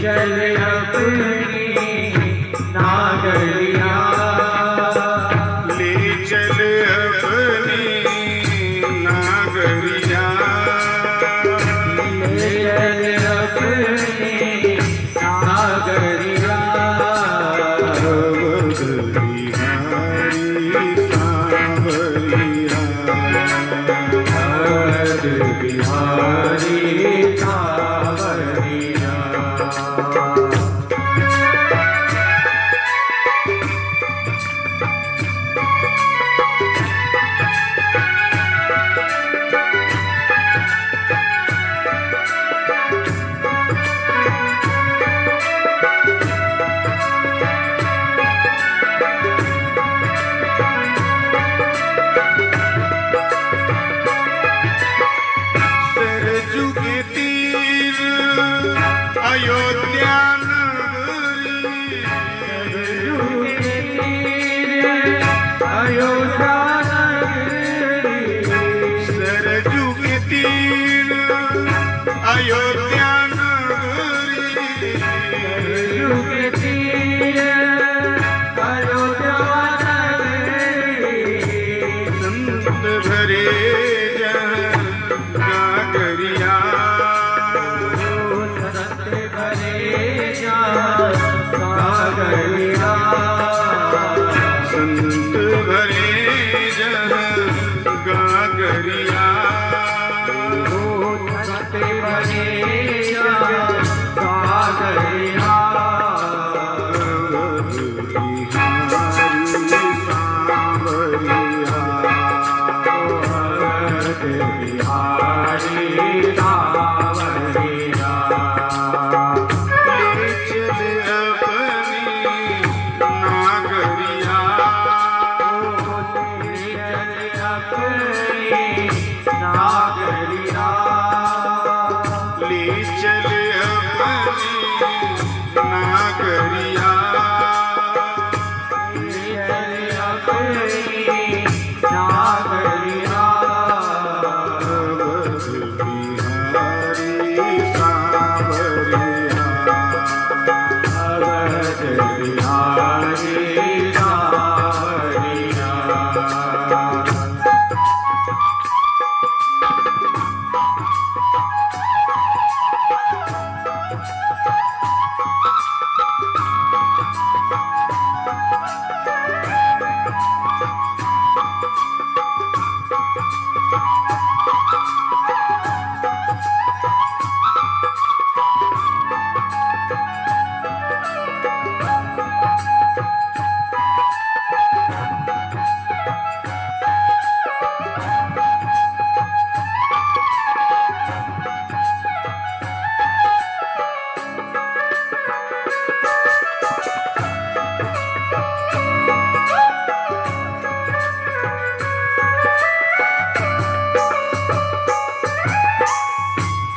चल अपनी नागरिया, ले चल अपनी नागरिया, ले चल अपनी नागरिया। अवध बिहारी सांवरिया, अवध बिहारी सांवरिया। सरजू के तीर अयोध्या नगरी, अयोध्या नगरी, सरजू के तीर अयोध्या नगरी, युग तीर अयोध्या नगरी। संत भरे जन गागरिया, संत भरे जान गागरिया, संत भरे जन गागरिया, संत भरे जान गागरिया। अवध बिहारी सांवरिया, अवध बिहारी सांवरिया। ले चल अपनी नागरिया, ले चल अपनी नागरिया, अवध बिहारी सांवरिया,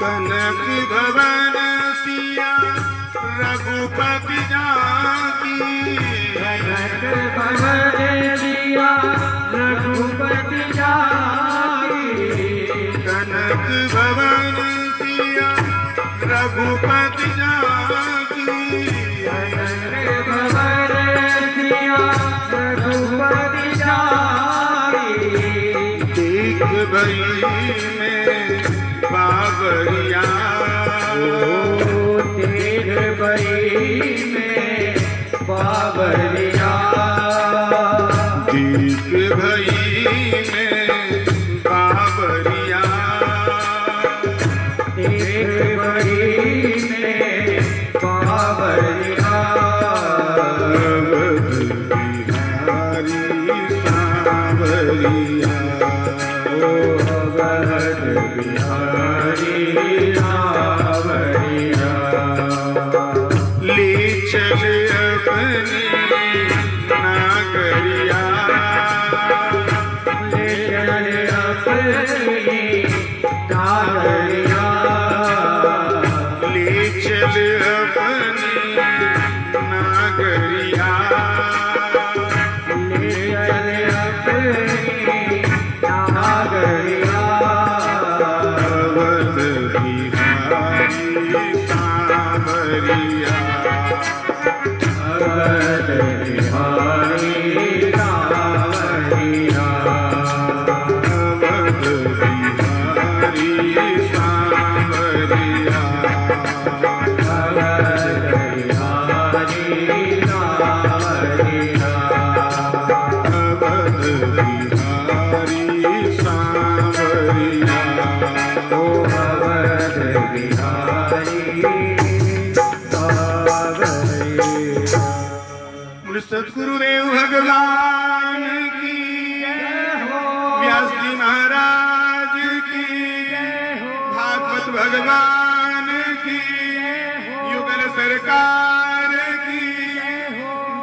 कनक भवन सिया रघुपति जाकी, जनक भवन दिया रघुपति जाकी, कनक भवन सिया रघुपति जाकी, जनक भवन दिया रघुपति जाकी। देख भई में बाबरिया, तेर बई में बाबरिया, देख भई में बाबरिया, तेर बई में बाबरिया। अवध बिहारी सांवरिया, अवध बिहारी सांवरिया। ले चल अपनी नागरिया, ले चल अपनी नागरिया, ले चल अपनी नागरिया, ले चल अपनी नागरिया। अवध बिहारी सांवरिया। बोले सद्गुरुदेव भगवान की, व्यास जी महाराज की, भागवत भगवान की, युगल सरकार की,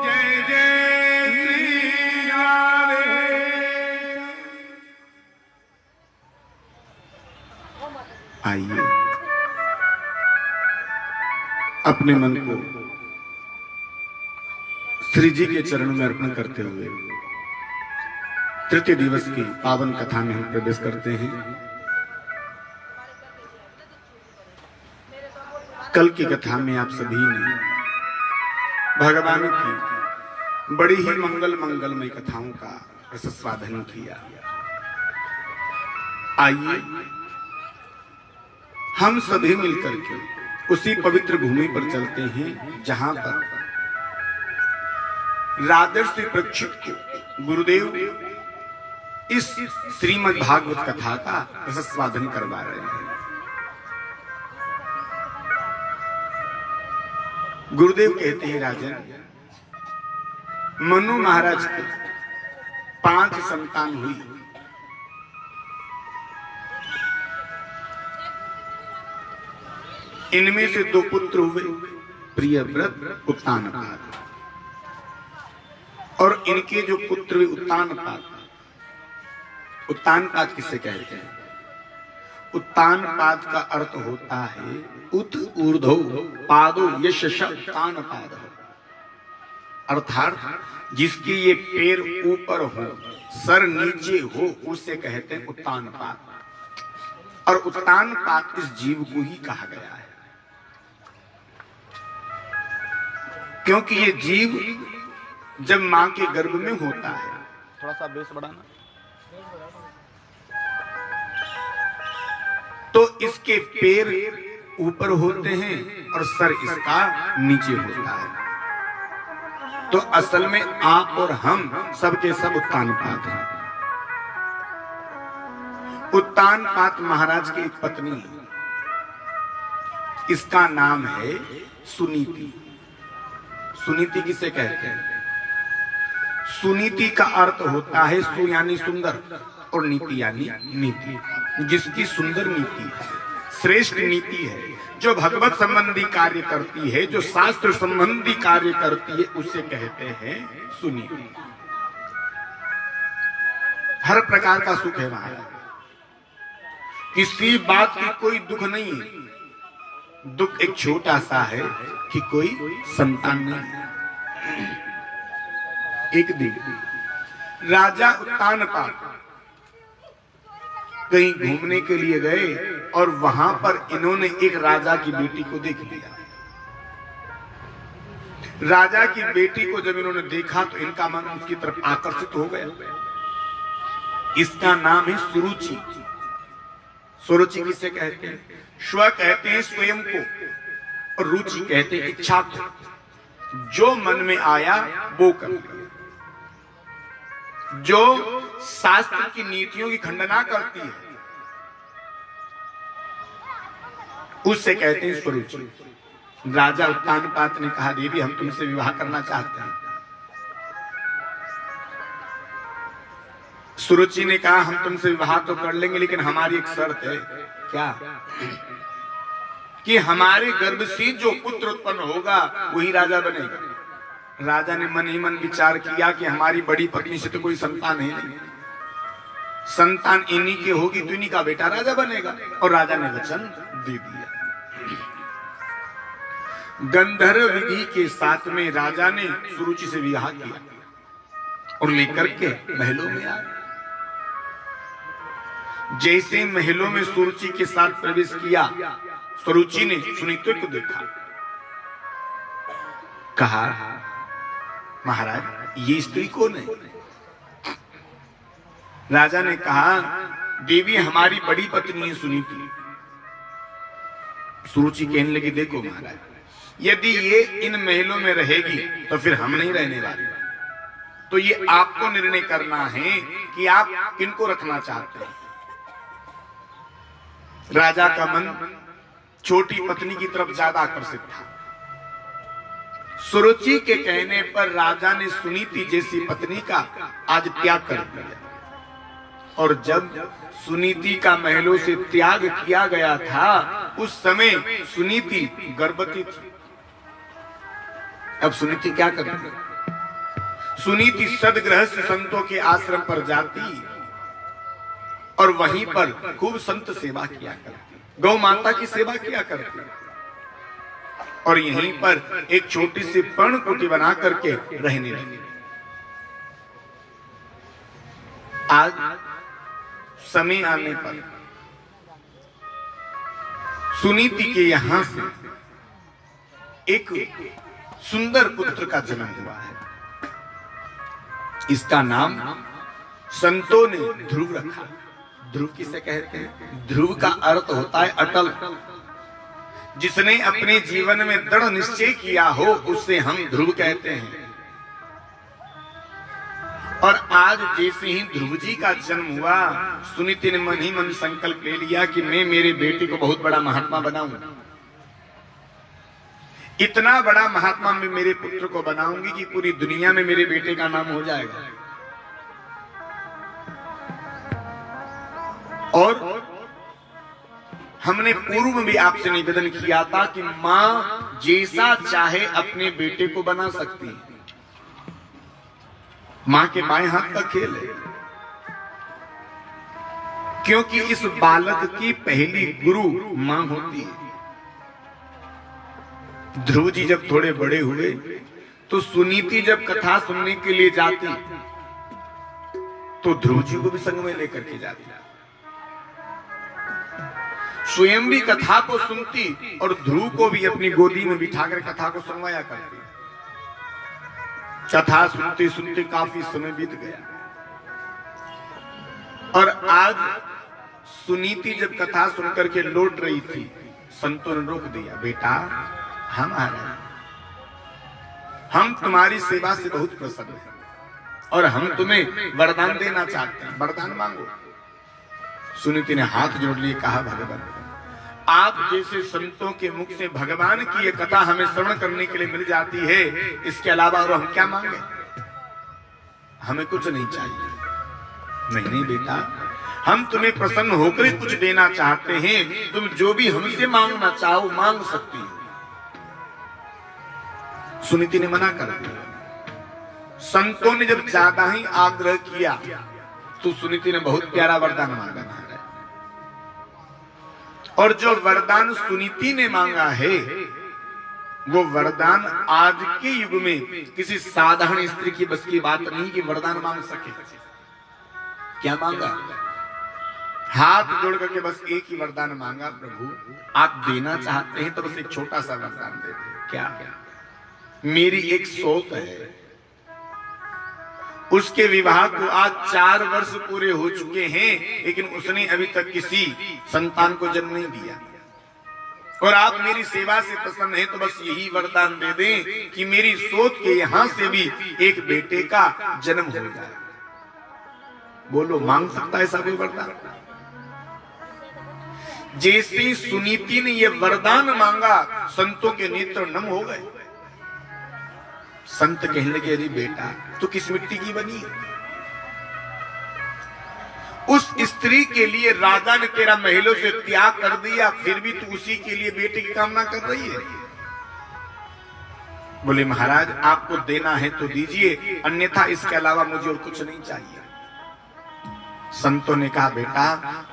जय जय श्री राधे। आइए अपने मन को श्री जी के चरणों में अर्पण करते हुए तृतीय दिवस की पावन कथा में हम प्रवेश करते हैं। कल की कथा में आप सभी ने भगवान की बड़ी ही मंगलमयी कथाओं का रसस्वादन किया। आइए हम सभी मिलकर के उसी पवित्र भूमि पर चलते हैं जहां पर राजर्षि परीक्षित को गुरुदेव इस श्रीमद् भागवत कथा का रसस्वादन करवा रहे हैं। गुरुदेव कहते हैं, राजन, मनु महाराज के 5 संतान हुई। इनमें से 2 पुत्र हुए, प्रियव्रत, उत्तानपाद। और इनके जो पुत्र हुए उत्तानपाद, उत्तानपाद किसे कहते हैं? उत्तानपाद का अर्थ होता है उत ऊर्ध्व पादो यश उत्तानपाद, अर्थात जिसके ये पैर ऊपर हो, सर नीचे हो, उसे कहते हैं उत्तानपाद। और उत्तानपाद इस जीव को ही कहा गया है, क्योंकि ये जीव जब मां के गर्भ में होता है, थोड़ा सा बेस बढ़ाना, तो इसके पैर ऊपर होते हैं और सर इसका नीचे होता है। तो असल में आप और हम सबके सब उत्तानपाद हैं। उत्तानपाद महाराज की एक पत्नी है, इसका नाम है सुनीति। सुनीति किसे कहते हैं? सुनीति का अर्थ होता है सु यानी सुंदर और नीति यानी नीति। जिसकी सुंदर नीति है, श्रेष्ठ नीति है, जो भगवत संबंधी कार्य करती है, जो शास्त्र संबंधी कार्य करती है, उसे कहते हैं सुनीति। हर प्रकार का सुख है वहां, किसी बात की कोई दुख नहीं है। दुख एक छोटा सा है कि कोई संतान नहीं है। एक दिन राजा उत्तानपाद कहीं घूमने के लिए गए और वहां पर इन्होंने एक राजा की बेटी को देख लिया। राजा की बेटी को जब इन्होंने देखा तो इनका मन उसकी तरफ आकर्षित हो गया। इसका नाम है सुरुचि। सुरुचि किसे कहते हैं? स्व कहते हैं स्वयं को, और रुचि कहते हैं इच्छा को। जो मन में आया वो कर लिया। जो शास्त्र की नीतियों की खंडना करती है उससे कहते हैं स्वरुचि। राजा उत्तानपाद ने कहा, देवी हम तुमसे विवाह करना चाहते हैं। सुरुचि ने कहा, हम तुमसे विवाह तो कर लेंगे, लेकिन हमारी एक शर्त है। क्या? कि हमारे गर्भ से जो पुत्र उत्पन्न होगा वही राजा बनेगा। राजा ने मन ही मन विचार किया कि हमारी बड़ी पत्नी से तो कोई संतान है नहीं, संतान इन्हीं की होगी तो इन्हीं का बेटा राजा बनेगा। और राजा ने वचन दे दिया। गंधर्व विधि के साथ में राजा ने सुरुचि से विवाह किया और लेकर के महलों में आए। जैसे महलों में सुरुचि के साथ प्रवेश किया, सुरुचि ने सुनीति को देखा, कहा, महाराज ये स्त्री कौन है? राजा ने कहा, देवी हमारी बड़ी पत्नी है सुनीति। सुरुचि कहने लगी, देखो महाराज, यदि ये इन महलों में रहेगी तो फिर हम नहीं रहने वाले। तो ये आपको निर्णय करना है कि आप किनको रखना चाहते हैं। राजा का मन छोटी पत्नी की तरफ ज्यादा आकर्षित था। सुरुचि के कहने पर राजा ने सुनीति जैसी पत्नी का आज त्याग कर दिया। और जब सुनीति का महलों से त्याग किया गया था, उस समय सुनीति गर्भवती थी। अब सुनीति क्या करती? सुनीति सदगृहस्थ संतों के आश्रम पर जाती और वहीं पर खूब संत सेवा किया करती, गौ माता की सेवा किया करती, और यहीं पर एक छोटी सी पर्णकुटी बना करके रहने लगी। आज समय आने पर सुनीति के यहां से एक सुंदर पुत्र का जन्म हुआ है। इसका नाम संतों ने ध्रुव रखा। ध्रुव किसे कहते हैं? ध्रुव का अर्थ होता है अटल। जिसने अपने जीवन में दृढ़ निश्चय किया हो उसे हम ध्रुव कहते हैं। और आज जैसे ही ध्रुव जी का जन्म हुआ, सुनीति ने मन ही मन संकल्प ले लिया कि मैं मेरे बेटे को बहुत बड़ा महात्मा बनाऊंगा। इतना बड़ा महात्मा मैं मेरे पुत्र को बनाऊंगी कि पूरी दुनिया में मेरे बेटे का नाम हो जाएगा। और हमने पूर्व में भी आपसे निवेदन किया था कि मां जैसा चाहे अपने बेटे को बना सकती है। मां के बाएं हाथ का खेल है, क्योंकि इस बालक की पहली गुरु मां होती है। ध्रुव जी जब थोड़े बड़े हुए तो सुनीति जब कथा सुनने के लिए जाती तो ध्रुव जी को भी संग में लेकर के जाती, स्वयं भी कथा को सुनती और ध्रुव को भी अपनी गोदी में बिठाकर कथा को सुनवाया करती। कथा सुनते सुनते काफी समय बीत गया और आज सुनीति जब कथा सुनकर के लौट रही थी, संतों ने रोक दिया। बेटा, हम आ रहे हैं, हम तुम्हारी सेवा से बहुत प्रसन्न हैं और हम तुम्हें वरदान देना चाहते हैं, वरदान मांगो। सुनीति ने हाथ जोड़ लिए, कहा भगवान, आप जैसे संतों के मुख से भगवान की ये कथा हमें श्रवण करने के लिए मिल जाती है, इसके अलावा और हम क्या मांगे? हमें कुछ नहीं चाहिए। नहीं नहीं बेटा, हम तुम्हें प्रसन्न होकर ही कुछ देना चाहते हैं, तुम जो भी हमसे मांगना चाहो मांग सकती हो। सुनीति ने मना कर दिया। संतों ने जब ज्यादा ही आग्रह किया तो सुनीति ने बहुत प्यारा वरदान मांगा है। और जो वरदान सुनीति ने मांगा है वो वरदान आज के युग में किसी साधारण स्त्री की बस की बात नहीं कि वरदान मांग सके। क्या मांगा? हाथ जोड़ करके बस एक ही वरदान मांगा, प्रभु आप देना चाहते हैं तो बस एक छोटा सा वरदान दे दे। क्या? मेरी एक सौत है, उसके विवाह को आज 4 वर्ष पूरे हो चुके हैं, लेकिन उसने अभी तक किसी संतान को जन्म नहीं दिया और आप मेरी सेवा से प्रसन्न हैं तो बस यही vardhan दे दें कि मेरी सोच के यहां से भी एक बेटे का जन्म हो जाए। बोलो, मांग सकता है ऐसा कोई वरदान? जैसे सुनीति ने यह वरदान मांगा, संतों के नेत्र नम हो गए। संत कहने लगे, अरे बेटा तू किस मिट्टी की बनी? उस स्त्री के लिए राजा ने तेरा महलों से त्याग कर दिया, फिर भी तू उसी के लिए बेटे की कामना कर रही है। बोले, महाराज आपको देना है तो दीजिए, अन्यथा इसके अलावा मुझे और कुछ नहीं चाहिए। संतों ने कहा, बेटा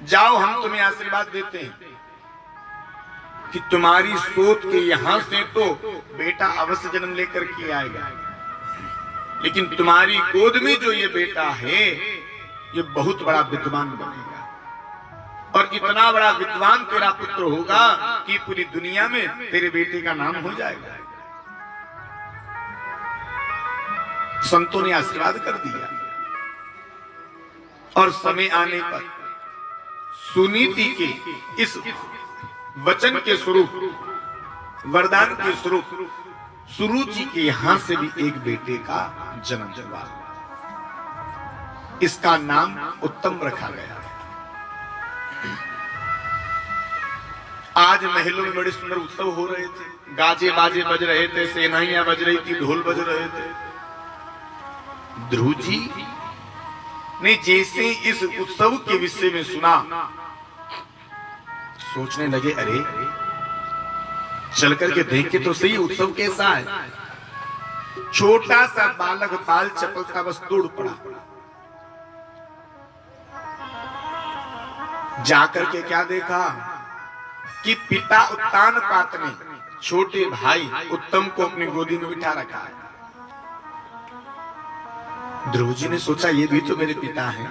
जाओ, हम तुम्हें आशीर्वाद देते हैं कि तुम्हारी सोच के यहां से तो बेटा अवश्य जन्म लेकर के आएगा, लेकिन तुम्हारी गोद में जो ये बेटा है ये बहुत बड़ा विद्वान बनेगा और इतना बड़ा विद्वान तेरा पुत्र होगा कि पूरी दुनिया में तेरे बेटे का नाम हो जाएगा। संतों ने आशीर्वाद कर दिया और समय आने पर सुनीति के इस वचन के स्वरूप, वरदान के स्वरूप सुरुचि के यहां से भी एक बेटे का जन्म हुआ। इसका नाम उत्तम रखा गया। आज महलों में बड़े सुंदर उत्सव हो रहे थे, गाजे बाजे बज रहे थे, सेनाइयां बज रही थी, ढोल बज रहे थे। ध्रुव जी ने जैसे इस उत्सव के विषय में सुना, सोचने लगे अरे चल करके देखे तो सही उत्सव कैसा है। छोटा सा बालक बाल चपलता बस दौड़ पड़ा, जाकर के क्या देखा कि पिता उत्तान पात ने छोटे भाई उत्तम को अपनी गोदी में बिठा रखा है। ध्रुव जी ने सोचा ये भी तो मेरे पिता हैं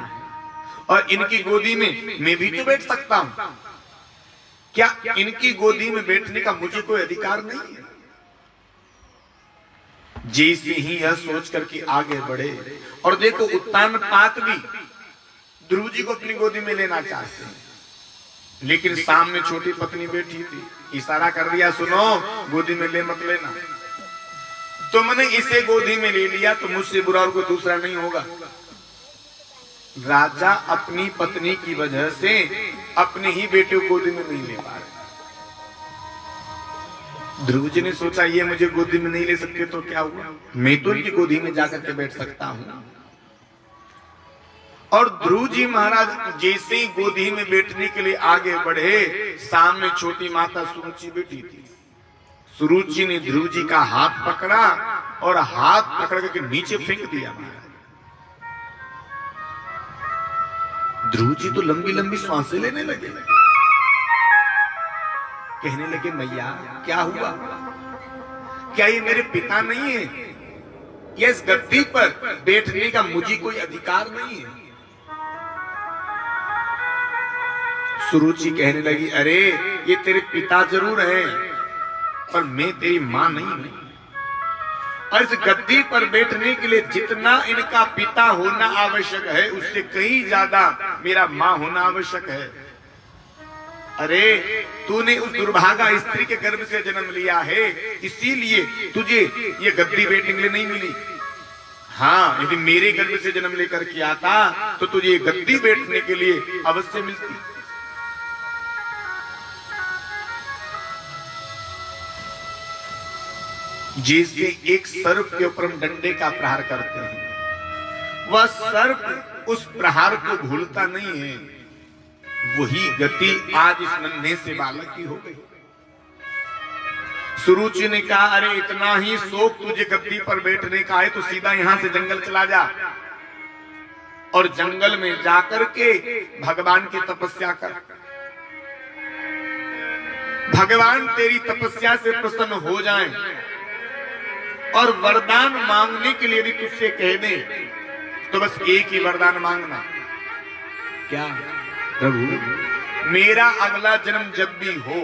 और इनकी गोदी में मैं भी तो बैठ सकता हूं, क्या इनकी गोदी में बैठने का मुझे कोई अधिकार नहीं है। जैसे ही यह सोच करके आगे बढ़े और देखो उत्तान पात भी ध्रुव जी को अपनी गोदी में लेना चाहते हैं, लेकिन सामने छोटी पत्नी बैठी थी, इशारा कर दिया सुनो गोदी में ले मत लेना, तुमने इसे गोदी में ले लिया तो मुझसे बुरा और कोई दूसरा नहीं होगा। राजा अपनी पत्नी की वजह से अपने ही बेटे को गोदी में नहीं ले पा रहे। ध्रुव जी ने सोचा ये मुझे गोदी में नहीं ले सकते तो क्या हुआ, मैं तो इनकी गोदी में जाकर के बैठ सकता हूं। और ध्रुव जी महाराज जैसे ही गोदी में बैठने के लिए आगे बढ़े, सामने छोटी माता सुरुचि बैठी थी। सुरुचि ने ध्रुव जी का हाथ पकड़ा और हाथ पकड़ करके नीचे फेंक दिया। ध्रुव जी तो लंबी लंबी सांसें लेने लगे, कहने लगे मैया क्या हुआ, क्या ये मेरे पिता नहीं है, या इस गद्दी पर बैठने का मुझे कोई अधिकार नहीं है। सुरुचि कहने लगी अरे ये तेरे पिता जरूर है पर मैं तेरी मां नहीं हूं, और इस गद्दी पर बैठने के लिए जितना इनका पिता होना आवश्यक है उससे कहीं ज्यादा मेरा मां होना आवश्यक है। अरे तूने उस दुर्भागा स्त्री के गर्भ से जन्म लिया है, इसीलिए तुझे ये गद्दी बैठने के लिए नहीं मिली। हाँ यदि मेरे गर्भ से जन्म लेकर के आता तो तुझे ये गद्दी बैठने के लिए अवश्य मिलती। जैसे एक सर्प के ऊपर हम डंडे का प्रहार करते हैं, वह सर्प उस प्रहार को भूलता नहीं है, वही गति आज इस नन्हे से बालक की हो गई। सुरुचि ने कहा अरे इतना ही शौक तुझे गद्दी पर बैठने का है तो सीधा यहां से जंगल चला जा और जंगल में जाकर के भगवान की तपस्या कर। भगवान तेरी तपस्या से प्रसन्न हो जाएं और वरदान मांगने के लिए भी तुझसे कह दे तो बस एक ही वरदान मांगना, क्या प्रभु मेरा अगला जन्म जब भी हो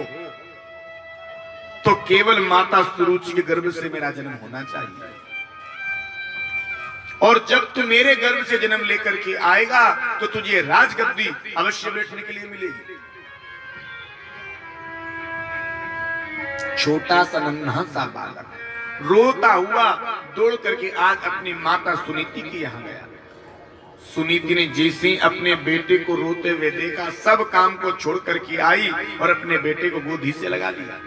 तो केवल माता सुरुचि के गर्भ से मेरा जन्म होना चाहिए, और जब तू मेरे गर्भ से जन्म लेकर के आएगा तो तुझे राजगद्दी अवश्य बैठने के लिए मिलेगी। छोटा सा नन्हा सा बालक रोता हुआ दौड़ करके आज अपनी माता सुनीति के यहाँ गया। सुनीति ने जैसे अपने बेटे को रोते हुए देखा, सब काम को छोड़ करके आई और अपने बेटे को गोदी से लगा लिया।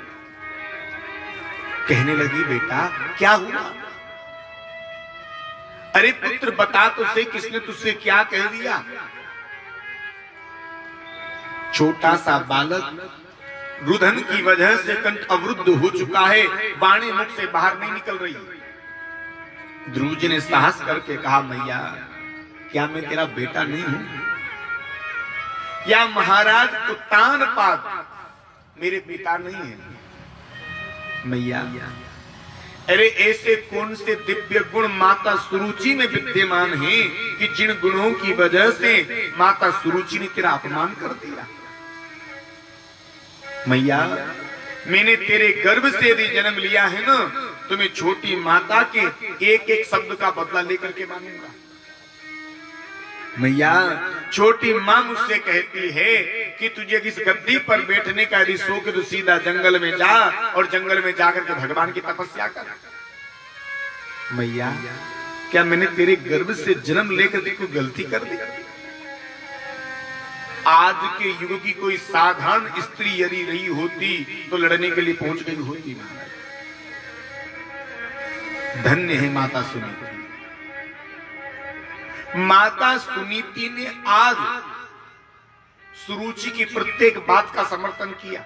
कहने लगी बेटा क्या हुआ, अरे पुत्र बता तो सही किसने तुझसे क्या कह दिया। छोटा सा बालक रुदन की वजह से कंठ अवरुद्ध हो चुका है, वाणी मुख से बाहर नहीं निकल रही। ध्रुव जी ने साहस करके कहा मैया क्या मैं तेरा बेटा नहीं हूं, या महाराज उत्तान पात मेरे पिता नहीं है। मैया अरे ऐसे कौन से दिव्य गुण माता सुरुचि में विद्यमान हैं कि जिन गुणों की वजह से माता सुरुचि ने तेरा अपमान कर दिया। मैया मैंने तेरे गर्भ से यदि जन्म लिया है ना तो मैं छोटी माता के एक एक शब्द का बदला लेकर के मानूंगा। मैया छोटी माँ मुझसे कहती है कि तुझे इस गद्दी पर बैठने का यदि शौक है तो सीधा जंगल में जा और जंगल में जाकर के भगवान की तपस्या कर। मैया क्या मैंने तेरे गर्भ से जन्म लेकर कोई गलती कर दी, आज के युग की कोई साधारण स्त्री यदि रही होती तो लड़ने के लिए पहुंच गई होती। धन्य है माता सुनीति। माता सुनीति ने आज सुरुचि की प्रत्येक बात का समर्थन किया।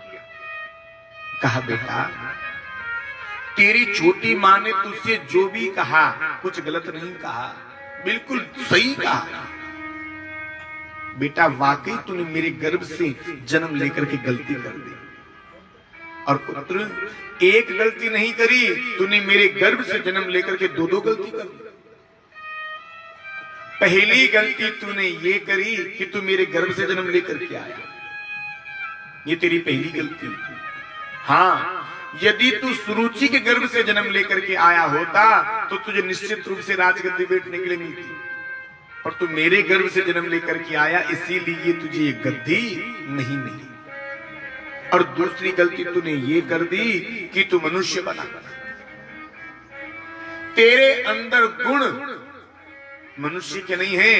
कहा बेटा, तेरी छोटी मां ने तुझसे जो भी कहा कुछ गलत नहीं कहा, बिल्कुल सही कहा। बेटा वाकई तूने मेरे गर्भ से जन्म लेकर के गलती कर दी, और पुत्र एक गलती नहीं करी, तूने मेरे गर्भ से जन्म लेकर के दो दो गलती कर दी। पहली गलती तूने ये करी कि तू मेरे गर्भ से जन्म लेकर के आया, ये तेरी पहली गलती। हाँ, यदि तू सुरुचि के गर्भ से जन्म लेकर के आया होता तो तुझे निश्चित रूप से राजगद्दी बैठने के लिए मिलती, पर तू मेरे गर्भ से जन्म लेकर के आया, इसीलिए तुझे ये गद्दी नहीं मिली। और दूसरी गलती तूने ये कर दी कि तू मनुष्य बना। तेरे अंदर गुण मनुष्य के नहीं है,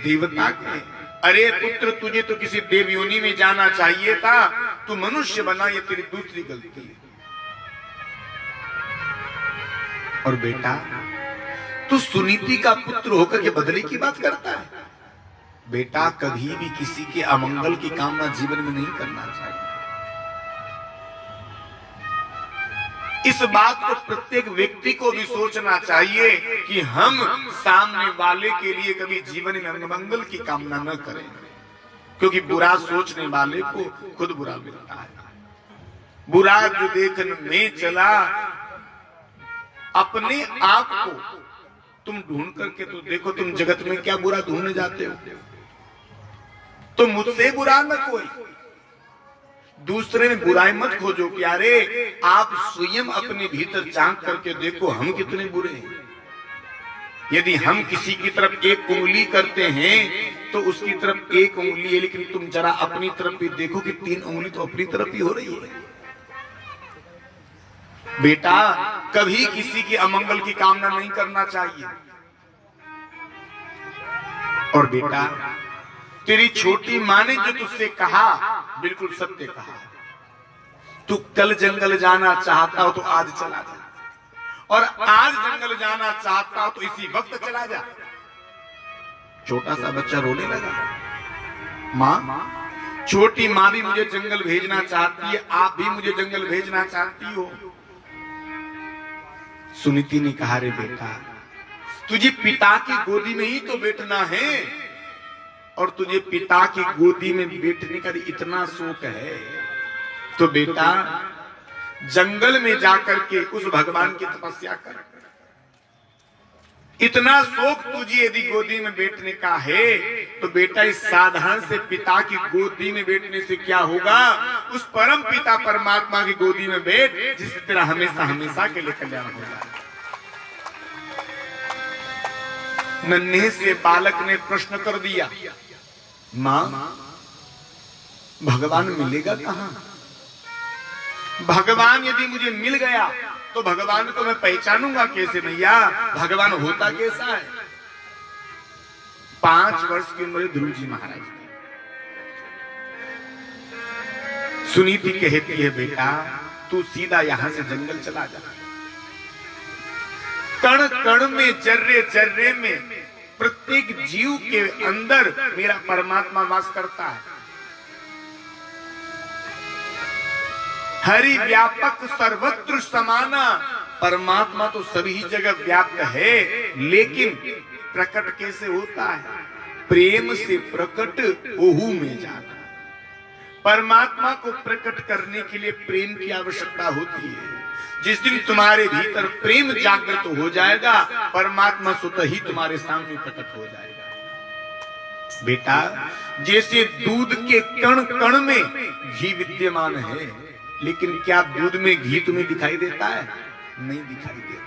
देवता के हैं। अरे पुत्र, तुझे तो किसी देव योनि में जाना चाहिए था, तू मनुष्य बना, ये तेरी दूसरी गलती है। और बेटा, तू सुनीति का पुत्र होकर के बदले की बात करता है। बेटा, कभी भी किसी के अमंगल की कामना जीवन में नहीं करना चाहिए। इस बात को प्रत्येक व्यक्ति को भी सोचना चाहिए कि हम सामने वाले के लिए कभी जीवन में अमंगल की कामना न करें, क्योंकि बुरा सोचने वाले को खुद बुरा मिलता है। बुरा जो देखने में चला, अपने आप को तुम ढूंढ करके तो देखो, तुम जगत में क्या बुरा ढूंढने जाते हो। तो मुझसे बुरा न कोई, दूसरे में बुराई मत खोजो प्यारे। आप स्वयं अपने भीतर झांक करके देखो, हम कितने बुरे हैं। यदि हम किसी की तरफ एक उंगली करते हैं तो उसकी तरफ एक उंगली है, लेकिन तुम जरा अपनी तरफ भी देखो कि 3 उंगली तो अपनी तरफ ही हो रही है। बेटा, कभी किसी की अमंगल की कामना नहीं करना चाहिए। और बेटा, तेरी छोटी मां ने जो तुझसे कहा बिल्कुल सत्य कहा। तू कल जंगल जाना चाहता हो तो आज चला जा, और आज जंगल जाना चाहता हो तो इसी वक्त चला जा। छोटा सा बच्चा रोने लगा। मां, छोटी मां भी मुझे जंगल भेजना चाहती है, आप भी मुझे जंगल भेजना चाहती हो। सुनीति ने कहा, रे बेटा, तुझे पिता की गोदी में ही तो बैठना है, और तुझे पिता की गोदी में बैठने का इतना शौक है, तो बेटा जंगल में जाकर के उस भगवान की तपस्या कर। इतना शौक तुझे यदि गोदी में बैठने का है तो बेटा, इस साधारण से पिता की गोदी में बैठने से क्या होगा, उस परम पिता परमात्मा की गोदी में बैठ, जिससे तेरा हमेशा हमेशा के लिए कल्याण होगा। नन्हे से बालक ने प्रश्न कर दिया, मां, भगवान मिलेगा कहां? भगवान यदि मुझे मिल गया तो भगवान को मैं पहचानूंगा कैसे भैया? भगवान होता कैसा है? 5 वर्ष की उम्र ध्रुव जी महाराज। सुनीति कहती है, बेटा तू सीधा यहां से जंगल चला जा। कण कण में, जर्रे जर्रे में, प्रत्येक जीव के अंदर मेरा परमात्मा वास करता है। हरि व्यापक सर्वत्र समाना, परमात्मा तो सभी जगह व्याप्त है, लेकिन प्रकट कैसे होता है? प्रेम से प्रकट ओहू में जाना। परमात्मा को प्रकट करने के लिए प्रेम की आवश्यकता होती है। जिस दिन तुम्हारे भीतर प्रेम जागृत हो जाएगा, परमात्मा स्वतः ही तुम्हारे सामने प्रकट हो जाएगा। बेटा, जैसे दूध के कण कण में घी विद्यमान है, लेकिन क्या दूध में घी तुम्हें दिखाई देता है? नहीं दिखाई देता।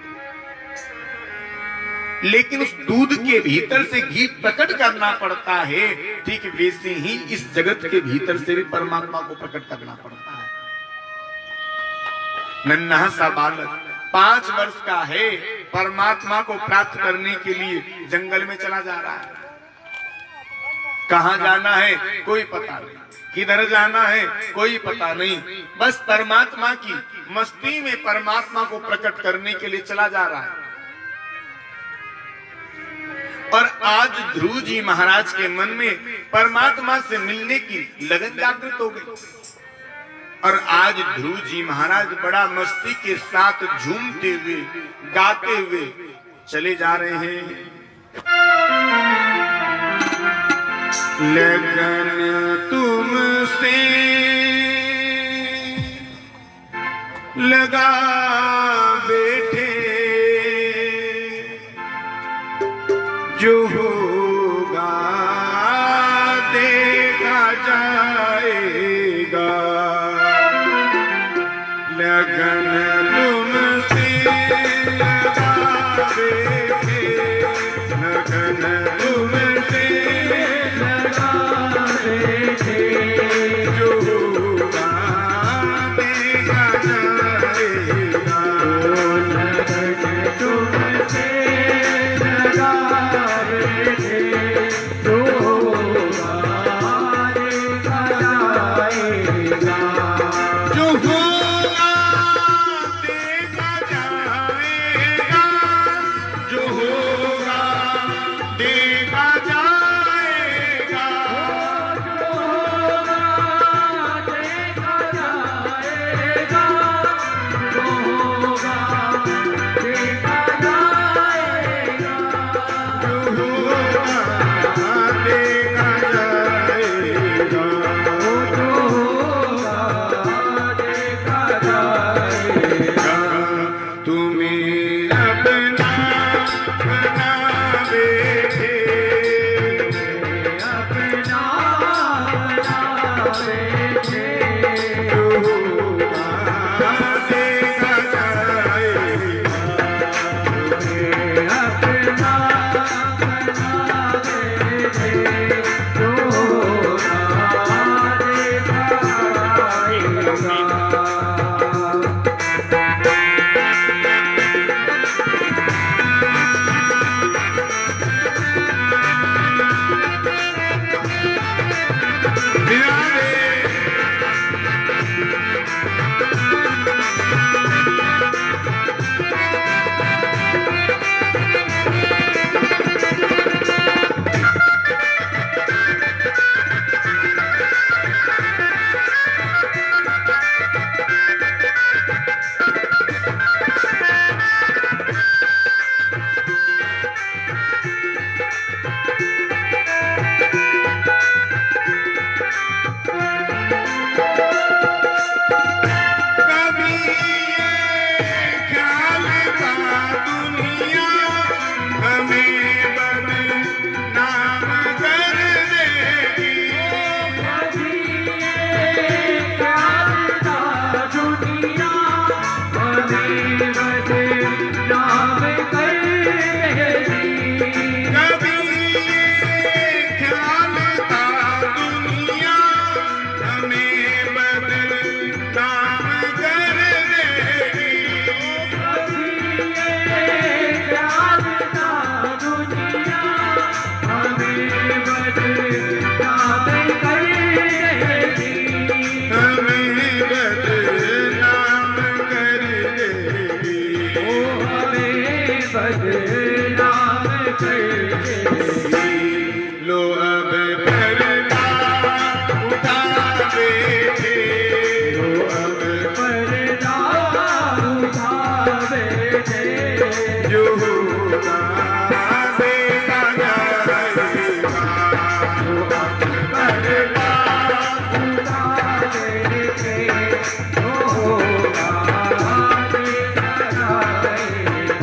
लेकिन उस दूध के भीतर से घी प्रकट करना पड़ता है। ठीक वैसे ही इस जगत के भीतर से भी परमात्मा को प्रकट करना पड़ता है। नन्हा सा बालक 5 वर्ष का है, परमात्मा को प्राप्त करने के लिए जंगल में चला जा रहा है। कहाँ जाना है कोई पता नहीं, किधर जाना है कोई पता नहीं, बस परमात्मा की मस्ती में परमात्मा को प्रकट करने के लिए चला जा रहा है। और आज ध्रुव जी महाराज के मन में परमात्मा से मिलने की लगन जागृत हो गई और आज ध्रुव जी महाराज बड़ा मस्ती के साथ झूमते हुए गाते हुए चले जा रहे हैं। लगन तुमसे लगा बैठे जो होगा देखा जाएगा। लगन तुमसे लगा बैठे, लगन तुमसे लगा बैठे जो होगा देखा जाएगा। लगन तुमसे लगा बैठे जो होगा देखा जाएगा। जो होगा देखा जाएगा, जो होगा देखा जाएगा, जो होगा देखा जाएगा, जो होगा देखा जाएगा, जो होगा देखा जाएगा, जो होगा देखा जाएगा। तुम्हें अपना बना बैठे, अपना बना बैठे जो होगा देखा जाएगा। तुम्हें अपना बना बैठे जो होगा देखा जाएगा। कभी ये ख्याल था दुनिया हमें बदनाम कर देगी। कभी ये ख्याल था दुनिया हमें बदनाम कर देगी। कभी ये ख्याल था दुनिया हमें बदनाम कर देगी। कभी ये ख्याल था दुनिया हमें बदनाम कर देगी। हमें बदनाम कर देगी। ओ हमें बदनाम कर देगी। लो अब पर्दा उठा बैठे, लो अब पर्दा उठा बैठे जो होगा देखा जाएगा। लो अब पर्दा उठा बैठे जो होगा देखा जाएगा।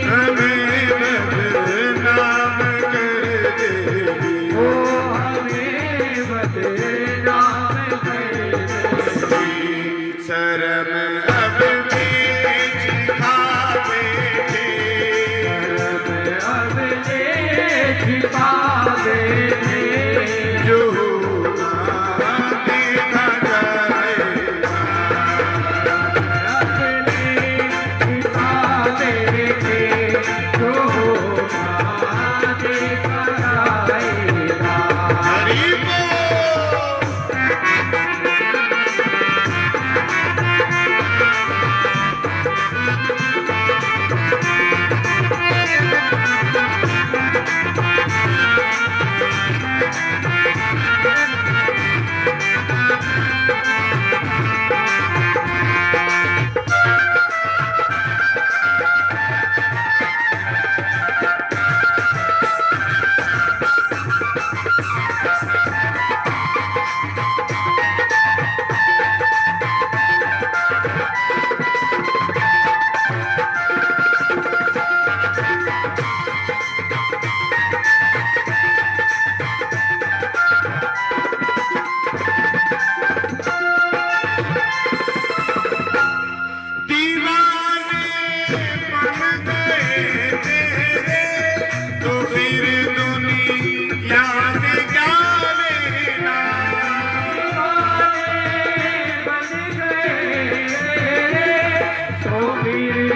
हमें बदनाम कर देगी। ओ हमें बदनाम कर देगी। शर्म अब भी छिपा बैठे, अब ले छिपा बैठे। जो होगा देखा जाएगा। अब ले छिपा बैठे। जो होगा देखा जाएगा। हरि बोल।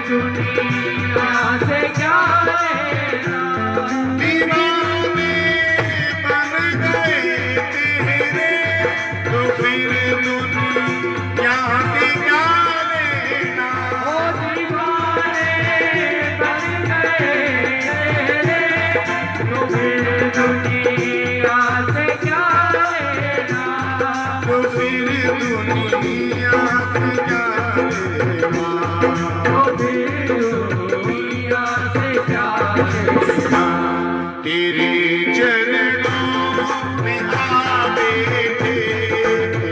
दुनिया से क्या लेना। दीवाने बन गए तेरे, तो फिर दुनिया से क्या लेना। ओ दीवाने बन गए तेरे, तो फिर दुनिया से क्या लेना। तो फिर दुनिया से क्या लेना। तेरे चरणों में आ बैठे,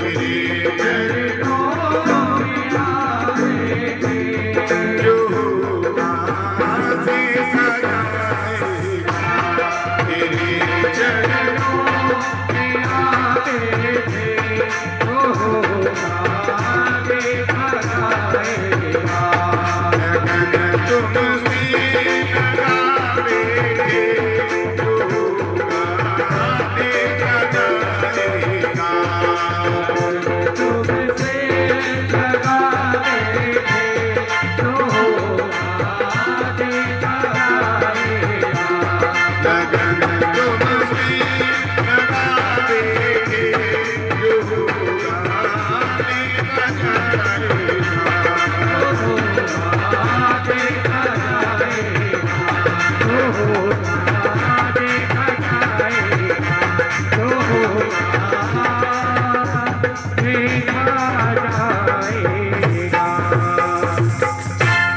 तेरे चरणों में आ बैठे। जो होगा देखा जाएगा। तेरे चरणों में आ बैठे, जो होगा देखा जाएगा। लगन तुमसे लगा बैठे, जो होगा देखा जाएगा। तुमसे लगा बैठे, तो होगा देखा जाएगा। लगन तुमसे लगा बैठे, जो होगा देखा जाएगा।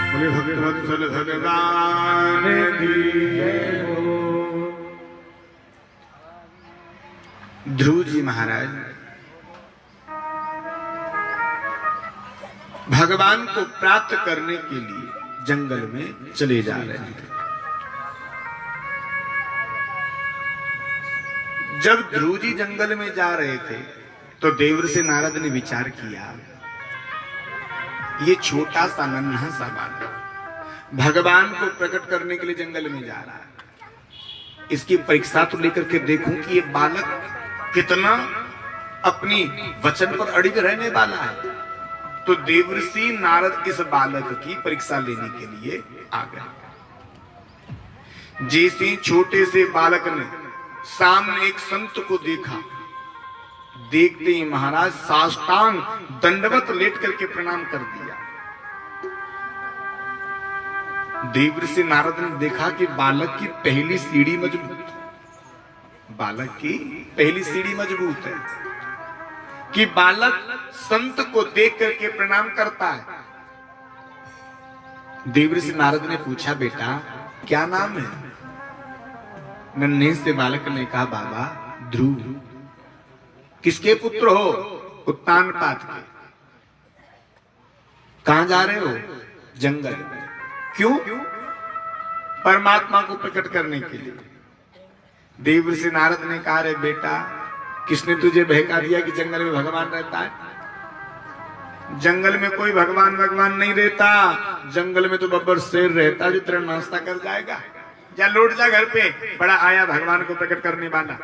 बोले भगवत्सल भगवान की जय हो। ध्रुव जी महाराज भगवान को प्राप्त करने के लिए जंगल में चले जा रहे हैं। जब ध्रुव जी जंगल में जा रहे थे तो देवर्षि नारद ने विचार किया, ये छोटा सा नन्हा सा बालक भगवान को प्रकट करने के लिए जंगल में जा रहा है। इसकी परीक्षा तो लेकर के देखूं कि ये बालक कितना अपनी वचन पर अड़िग रहने वाला है। तो देवर्षि नारद इस बालक की परीक्षा लेने के लिए आ गए। जैसे छोटे से बालक ने सामने एक संत को देखा, देखते ही महाराज साष्टांग दंडवत लेट करके प्रणाम कर दिया। देवर्षि नारद ने देखा कि बालक की पहली सीढ़ी मजबूत, बालक की पहली सीढ़ी मजबूत है कि बालक संत को देख करके प्रणाम करता है। देवर्षि नारद ने पूछा, बेटा क्या नाम है? नन्हे से बालक ने कहा, बाबा ध्रुव। किसके पुत्र हो? उत्तानपाद के। कहां जा रहे हो? जंगल। क्यों? परमात्मा को प्रकट करने के लिए। देवर्षि नारद ने कहा, रे बेटा, किसने तुझे बहका दिया कि जंगल में भगवान रहता है? जंगल में कोई भगवान नहीं रहता। जंगल में तो बब्बर शेर रहता जो तेरा नाश्ता कर जाएगा। जा लौट जा घर पे, बड़ा आया भगवान को प्रकट करने वाला।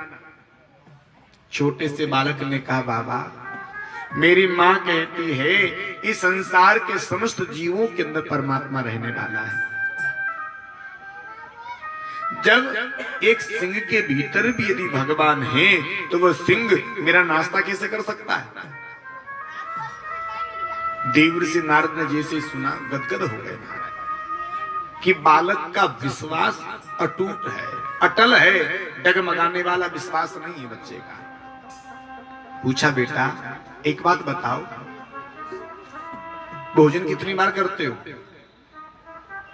छोटे से बालक ने कहा, बाबा, मेरी माँ कहती है इस संसार के समस्त जीवों के अंदर परमात्मा रहने वाला है। जब एक सिंह के भीतर भी यदि भगवान है तो वह सिंह मेरा नाश्ता कैसे कर सकता है? देवर्षि नारद ने जैसे सुना गदगद हो गए कि बालक का विश्वास अटूट है, अटल है, डगमगाने वाला विश्वास नहीं है बच्चे का। पूछा, बेटा एक बात बताओ, भोजन कितनी बार करते हो?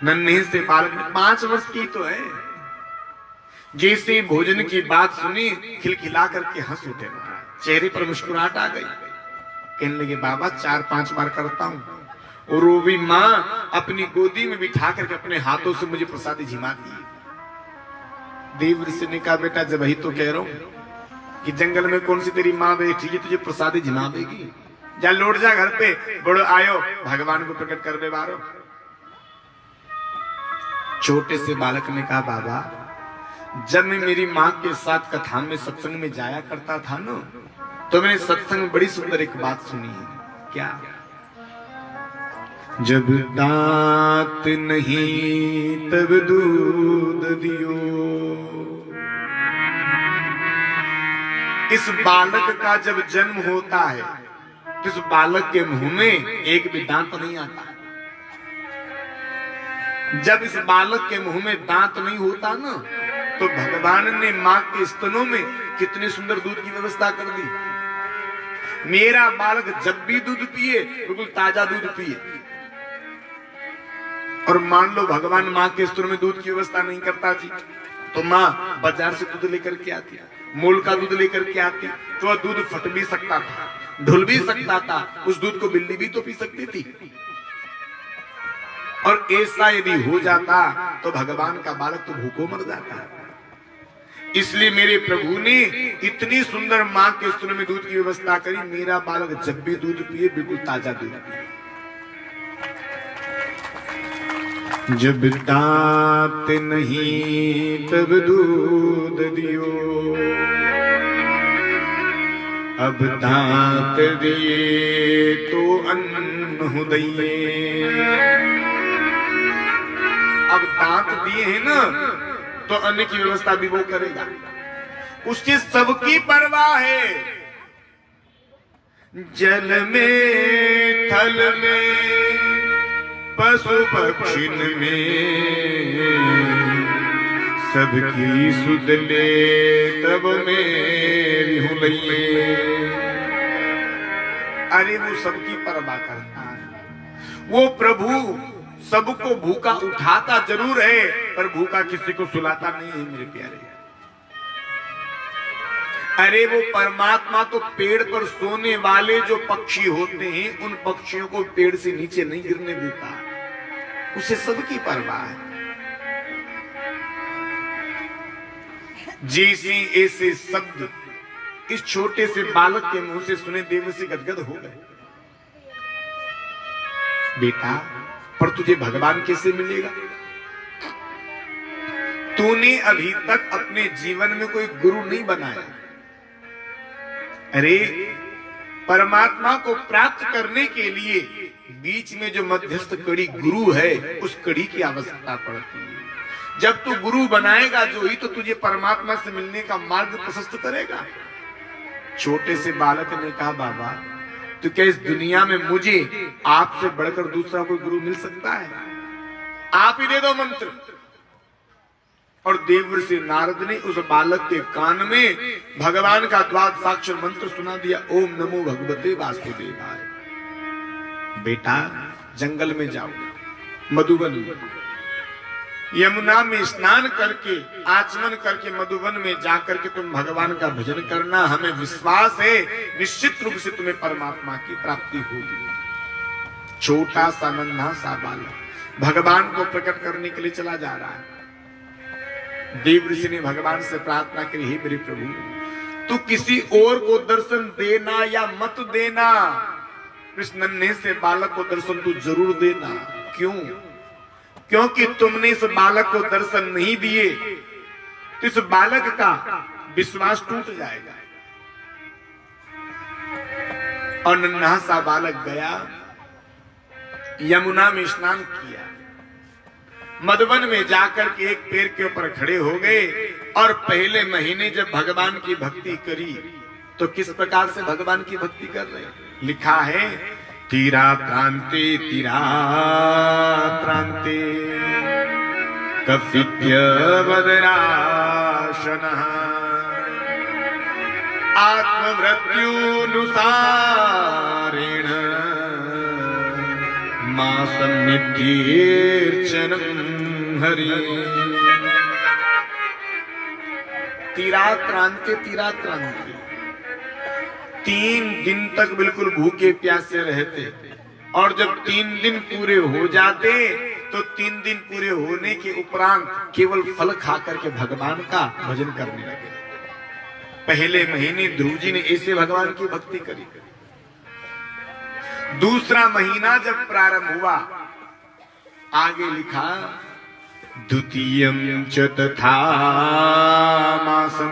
नन्हे से बालक ने 5 वर्ष की तो है, जैसे भोजन की बात सुनी खिलखिला करके हंस उठे, चेहरे पर मुस्कुराहट आ गई। कहने लगे, बाबा 4-5 बार करता हूं। और वो भी माँ अपनी गोदी में बिठा करके अपने हाथों से मुझे प्रसादी झिमाती है। देवर्षि ने कहा, बेटा जब ही तो कह रहा हूं कि जंगल में कौन सी तेरी माँ बैठी है तुझे प्रसादी झिमा देगी। जा लौट जा घर पे, बड़ो आयो भगवान को प्रकट कर दे बारो। छोटे से बालक ने कहा, बाबा जब मैं मेरी माँ के साथ कथा में सत्संग में जाया करता था ना, तो मैंने सत्संग में बड़ी सुंदर एक बात सुनी है। क्या? जब दांत नहीं तब दूध दियो। इस बालक का जब जन्म होता है तो इस बालक के मुंह में एक भी दांत नहीं आता। जब इस बालक के मुंह में दांत नहीं होता ना, तो भगवान ने मां के स्तनों में कितने सुंदर दूध की व्यवस्था कर दी। मेरा बालक जब भी दूध पिए बिल्कुल ताजा दूध पिए। और मान लो भगवान मां के स्तनों में दूध की व्यवस्था नहीं करता जी, तो मां बाजार से दूध लेकर के आती, मोल का दूध लेकर के आती, तो वह दूध फट भी सकता था, ढुल भी सकता था, उस दूध को बिल्ली भी तो पी सकती थी। और ऐसा यदि हो जाता तो भगवान का बालक तो भूखों मर जाता। इसलिए मेरे प्रभु ने इतनी सुंदर मां के स्तन में दूध की व्यवस्था करी, मेरा बालक जब भी दूध पिए बिल्कुल ताजा दूध पिए। जब दांत नहीं तब दूध दियो, अब दांत दिए तो अन्न हुदइए। अब दांत दिए हैं ना, तो अन्न की व्यवस्था भी वो करेगा। उसकी सबकी परवाह है। जल में, थल में, पशु पक्षिन में, सबकी सुध ले तब मेरी हुलैये। अरे वो सबकी परवाह करता है। वो प्रभु सबको भूखा उठाता जरूर है, पर भूखा किसी को सुलाता नहीं है मेरे प्यारे। अरे वो परमात्मा तो पेड़ पर सोने वाले जो पक्षी होते हैं, उन पक्षियों को पेड़ से नीचे नहीं गिरने देता, उसे सबकी परवाह है। जैसे ऐसे शब्द इस छोटे से बालक के मुंह से सुने देवर्षि गदगद हो गए। बेटा, पर तुझे भगवान कैसे मिलेगा? तूने अभी तक अपने जीवन में कोई गुरु नहीं बनाया। अरे परमात्मा को प्राप्त करने के लिए बीच में जो मध्यस्थ कड़ी गुरु है, उस कड़ी की आवश्यकता पड़ती है। जब तू गुरु बनाएगा जो ही तो तुझे परमात्मा से मिलने का मार्ग प्रशस्त करेगा। छोटे से बालक ने कहा, बाबा तो क्या इस दुनिया में मुझे आपसे बढ़कर दूसरा कोई गुरु मिल सकता है? आप ही दे दो मंत्र। और देवर्षि नारद ने उस बालक के कान में भगवान का द्वादशाक्षर मंत्र सुना दिया, ओम नमो भगवते वासुदेवाय। बेटा जंगल में जाओ, मधुबन यमुना में स्नान करके आचमन करके मधुबन में जाकर के तुम भगवान का भजन करना। हमें विश्वास है निश्चित रूप से तुम्हें परमात्मा की प्राप्ति होगी। छोटा सा नन्हा सा बालक भगवान को प्रकट करने के लिए चला जा रहा है। देव ऋषि ने भगवान से प्रार्थना करी, हे मेरे प्रभु, तू किसी और को दर्शन देना या मत देना, इस नन्हे से बालक को दर्शन तू जरूर देना। क्यों? क्योंकि तुमने इस बालक को दर्शन नहीं दिए तो इस बालक का विश्वास टूट जाएगा। और नन्हा सा बालक गया, यमुना में स्नान किया, मधुवन में जाकर के एक पेड़ के ऊपर खड़े हो गए और पहले महीने जब भगवान की भक्ति करी तो किस प्रकार से भगवान की भक्ति कर रहे हैं? लिखा है, तीरा प्रांते कफित्य वदराशन आत्ममृत्युनुसारेण मासं नित्यर्चनं हरि। तीराक्रांते 3 दिन तक बिल्कुल भूखे प्यासे रहते और जब 3 दिन पूरे हो जाते तो 3 दिन पूरे होने के उपरांत केवल फल खा करके भगवान का भजन करने लगे। पहले महीने ध्रुव जी ने ऐसे भगवान की भक्ति करी। दूसरा महीना जब प्रारंभ हुआ, आगे लिखा, द्वितीयं च तथा मासं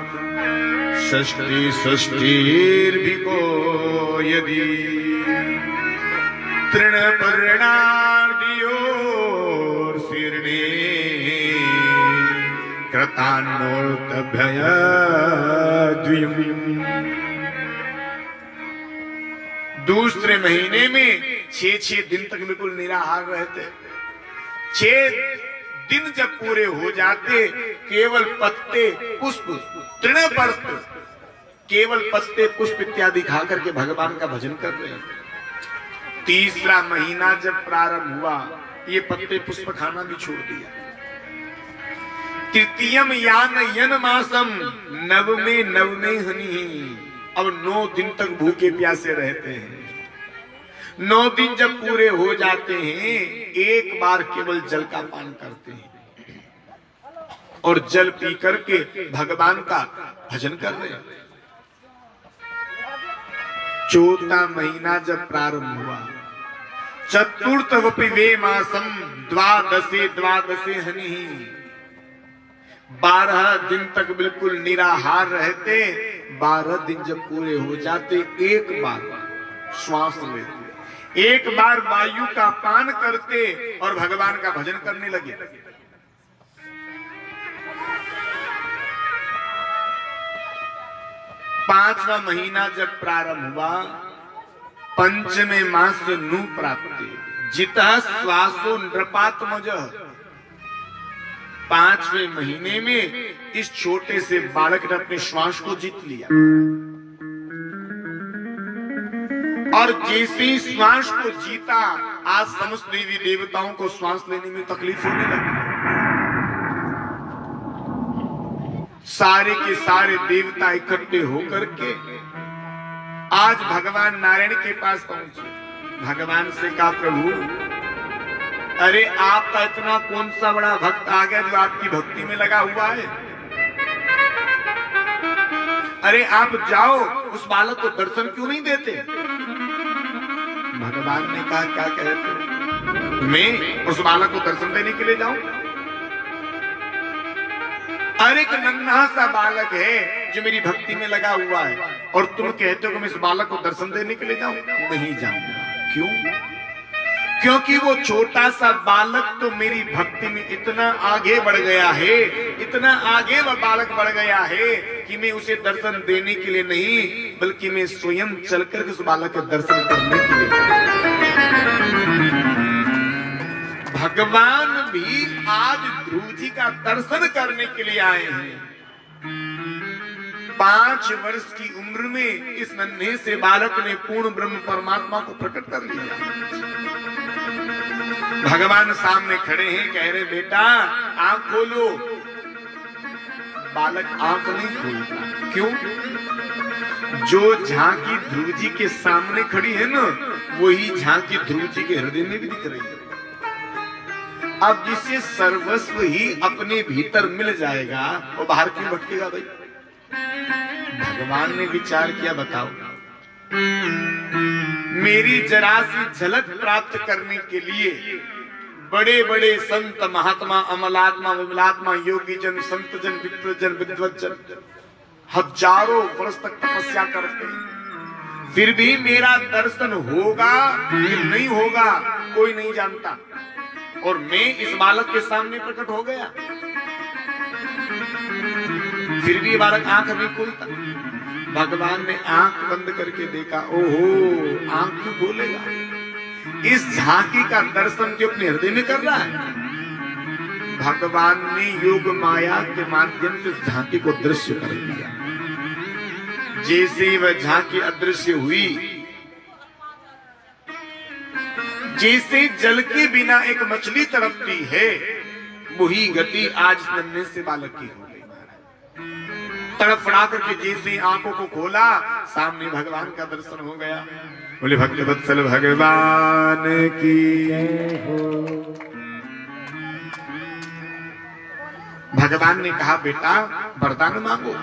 षष्ठीर्भिको यदि तृणपर्णाद्योर्शीर्णे कृतान्नोर्तभयद्वयम्। दूसरे महीने में 6 दिन तक बिल्कुल निराहार रहते। 6 दिन जब पूरे हो जाते केवल पत्ते पुष्प तृणपर्त केवल पत्ते पुष्प इत्यादि खा करके भगवान का भजन कर रहे हैं। तीसरा महीना जब प्रारंभ हुआ, ये पत्ते पुष्प खाना भी छोड़ दिया। तृतीयम यान मासम नवमे हनि, अब 9 दिन तक भूखे प्यासे रहते हैं। 9 दिन जब पूरे हो जाते हैं, एक बार केवल जल का पान करते हैं और जल पी करके भगवान का भजन कर रहे हैं। चौथा महीना जब प्रारंभ हुआ, चतुर्थवपि वे मासम द्वादशे हनि, 12 दिन तक बिल्कुल निराहार रहते। 12 दिन जब पूरे हो जाते एक बार श्वास लेते, एक बार वायु का पान करते और भगवान का भजन करने लगे। पांचवा महीना जब प्रारंभ हुआ, पंचमे मास नु प्राप्ति जितः श्वासो नृपात्मज, 5वें महीने में इस छोटे से बालक ने अपने श्वास को जीत लिया और जैसे ही श्वास को जीता, आज समस्त देवी देवताओं को श्वास लेने में तकलीफ होने लगी। सारे के सारे देवता इकट्ठे होकर के आज भगवान नारायण के पास पहुंचे। भगवान से कहा, प्रभु अरे आपका इतना कौन सा बड़ा भक्त आ गया जो आपकी भक्ति में लगा हुआ है? अरे आप जाओ, उस बालक को दर्शन क्यों नहीं देते? भगवान ने कहा, क्या कहते, मैं उस बालक को दर्शन देने के लिए जाऊं? अरे एक नन्हा सा बालक है जो मेरी भक्ति में लगा हुआ है और तुम कहते हो कि मैं इस बालक को दर्शन देने के लिए जाऊं? नहीं जाऊंगा। क्यों? क्योंकि वो छोटा सा बालक तो मेरी भक्ति में इतना आगे बढ़ गया है, इतना आगे वह बालक बढ़ गया है कि मैं उसे दर्शन देने के लिए नहीं, बल्कि मैं स्वयं चलकर उस बालक के दर्शन करने के लिए। भगवान भी आज ध्रुव जी का दर्शन करने के लिए आए हैं। 5 वर्ष की उम्र में इस नन्हे से बालक ने पूर्ण ब्रह्म परमात्मा को प्रकट कर लिया। भगवान सामने खड़े हैं, कह रहे बेटा आंख खोलो। बालक आंख नहीं खोलता। क्यों? जो झांकी ध्रुव जी के सामने खड़ी है ना, वही झांकी ध्रुव जी के हृदय में भी दिख रही है। अब जिसे सर्वस्व ही अपने भीतर मिल जाएगा वो बाहर क्यों भटकेगा भाई? भगवान ने विचार किया, बताओ मेरी जरा सी झलक प्राप्त करने के लिए बड़े बड़े संत महात्मा अमलात्मा विमलात्मा योगी जन संत जन विद्वत जन विद्वत जन हजारों वर्ष तक तपस्या करते हैं, फिर भी मेरा दर्शन होगा कि नहीं होगा कोई नहीं जानता, और मैं इस बालक के सामने प्रकट हो गया, फिर भी बालक आंख नहीं खोलता। भगवान ने आंख बंद करके देखा, ओहो आंख क्यों खोलेगा, इस झांकी का दर्शन जो अपने हृदय में कर रहा है। भगवान ने योग माया के माध्यम से झांकी को दृश्य कर दिया। जैसे वह झांकी अदृश्य हुई, जैसे जल के बिना एक मछली तड़पती है, वही गति आज नन्हे से बालक की हो गई। तड़फड़ा करके जैसे आंखों को खोला, सामने भगवान का दर्शन हो गया। बोले भक्त वत्सल भगवान की हो। भगवान ने कहा, बेटा वरदान मांगो।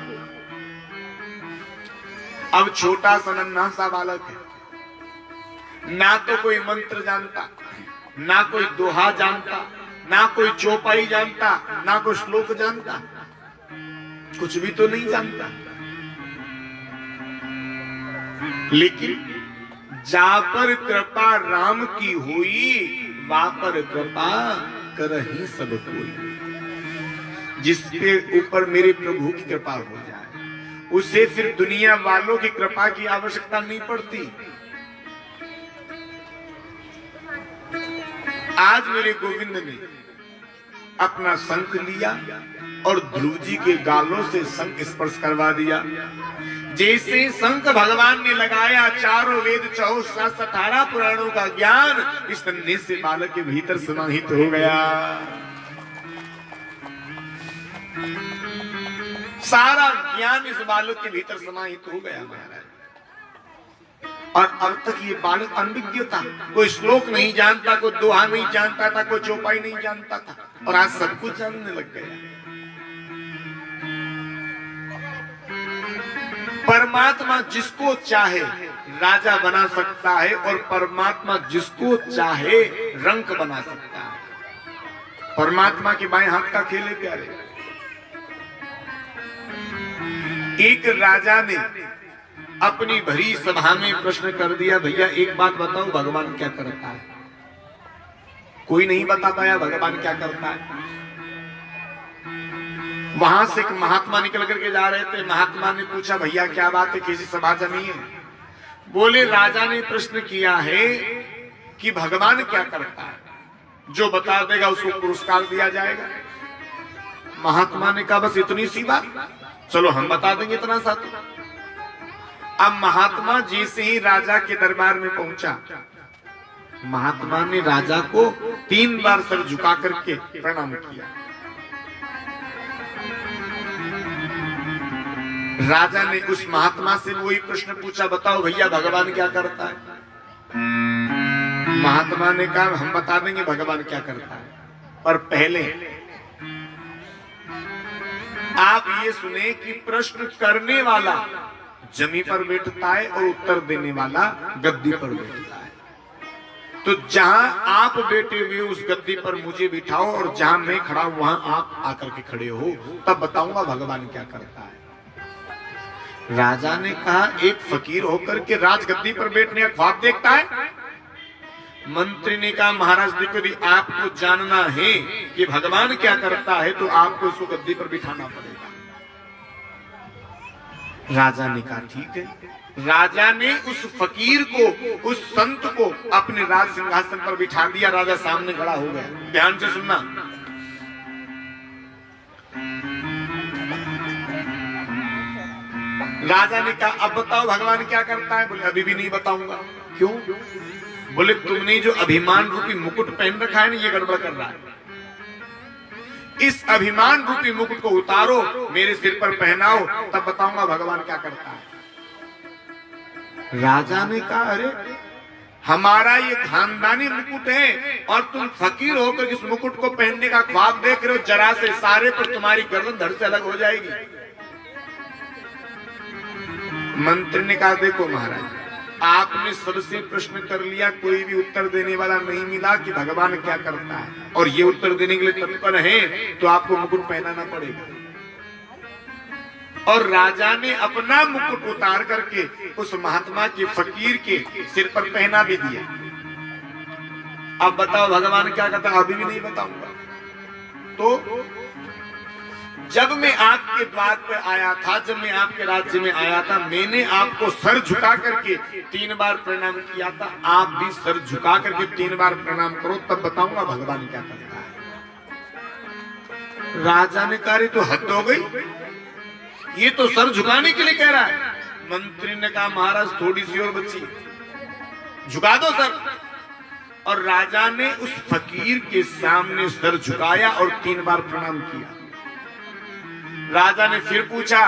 अब छोटा सा नन्हा सा बालक है, ना तो कोई मंत्र जानता, ना कोई दोहा जानता, ना कोई चौपाई जानता, ना कोई श्लोक जानता, कुछ भी तो नहीं जानता। लेकिन जा पर कृपा राम की हुई, वा पर कृपा करहि सब कोई। जिसके ऊपर मेरे प्रभु की कृपा हो जाए, उसे फिर दुनिया वालों की कृपा की आवश्यकता नहीं पड़ती। आज मेरे गोविंद ने अपना शंख लिया और ध्रुव जी के गालों से शंख स्पर्श करवा दिया। जैसे शंख भगवान ने लगाया, चारों वेद 4 शास्त्र 18 पुराणों का ज्ञान इस नन्हे से बालक के भीतर समाहित हो गया। सारा ज्ञान इस बालक के भीतर समाहित हो गया महाराज। और अब तक ये बालक अनभिज्ञ था, कोई श्लोक नहीं जानता, कोई दोहा नहीं जानता था, कोई चौपाई नहीं जानता था, और आज सब कुछ जानने लग गया। परमात्मा जिसको चाहे राजा बना सकता है, और परमात्मा जिसको चाहे रंक बना सकता है। परमात्मा के बाएं हाथ का खेल है प्यारे। एक राजा ने अपनी भरी सभा में प्रश्न कर दिया, भैया एक बात बताओ, भगवान क्या करता है? कोई नहीं बता पाया भगवान क्या करता है। वहां से एक महात्मा निकल करके जा रहे थे। महात्मा ने पूछा, भैया क्या बात है, किसी सभा जमी है? बोले, राजा ने प्रश्न किया है कि भगवान क्या करता है, जो बता देगा उसको पुरस्कार दिया जाएगा। महात्मा ने कहा, बस इतनी सी बात, चलो हम बता देंगे इतना सा। अब महात्मा जैसे ही राजा के दरबार में पहुंचा, महात्मा ने राजा को 3 बार सर झुका करके प्रणाम किया। राजा ने उस महात्मा से वही प्रश्न पूछा, बताओ भैया भगवान क्या करता है? महात्मा ने कहा, हम बता देंगे भगवान क्या करता है, पर पहले आप ये सुने कि प्रश्न करने वाला जमी पर बैठता है और उत्तर देने वाला गद्दी पर बैठता है। तो जहां आप बैठे हुए उस गद्दी पर मुझे बिठाओ, और जहां मैं खड़ा हूं वहां आप आकर के खड़े हो, तब बताऊंगा भगवान क्या करता है। राजा ने कहा, एक फकीर होकर के राजगद्दी पर बैठने का ख्वाब देखता है? मंत्री ने कहा, महाराज देखो, यदि आपको जानना है कि भगवान क्या करता है तो आपको उसको गद्दी पर बिठाना पड़ेगा। राजा ने कहा, ठीक है। राजा ने उस फकीर को, उस संत को अपने राज सिंहासन पर बिठा दिया। राजा सामने खड़ा हो गया। ध्यान से सुनना। राजा ने कहा, अब बताओ भगवान क्या करता है? बोले, अभी भी नहीं बताऊंगा। क्यों? बोले, तुमने जो अभिमान रूपी मुकुट पहन रखा है ना, ये गड़बड़ कर रहा है। इस अभिमान रूपी मुकुट को उतारो, मेरे सिर पर पहनाओ, तब बताऊंगा भगवान क्या करता है। राजा ने कहा, अरे हमारा ये खानदानी मुकुट है और तुम फकीर होकर इस मुकुट को पहनने का ख्वाब देख रहे हो, जरा से सारे पर तुम्हारी गर्दन धड़ से अलग हो जाएगी। मंत्री ने कहा देखो महाराज, आपने सबसे प्रश्न कर लिया, कोई भी उत्तर देने वाला नहीं मिला कि भगवान क्या करता है, और ये उत्तर देने के लिए तत्पर है तो आपको मुकुट पहनाना पड़ेगा। और राजा ने अपना मुकुट उतार करके उस महात्मा के फकीर के सिर पर पहना भी दिया। अब बताओ भगवान क्या करता, अभी भी नहीं बताऊंगा। तो जब मैं आपके द्वार पर आया था, जब मैं आपके राज्य में आया था, मैंने आपको सर झुका करके 3 बार प्रणाम किया था। आप भी सर झुका करके 3 बार प्रणाम करो, तब बताऊंगा भगवान क्या करता है। राजा ने कहा तो हद हो गई, ये तो सर झुकाने के लिए कह रहा है। मंत्री ने कहा महाराज थोड़ी सी और बची, झुका दो सर। और राजा ने उस फकीर के सामने सर झुकाया और 3 बार प्रणाम किया। राजा ने फिर पूछा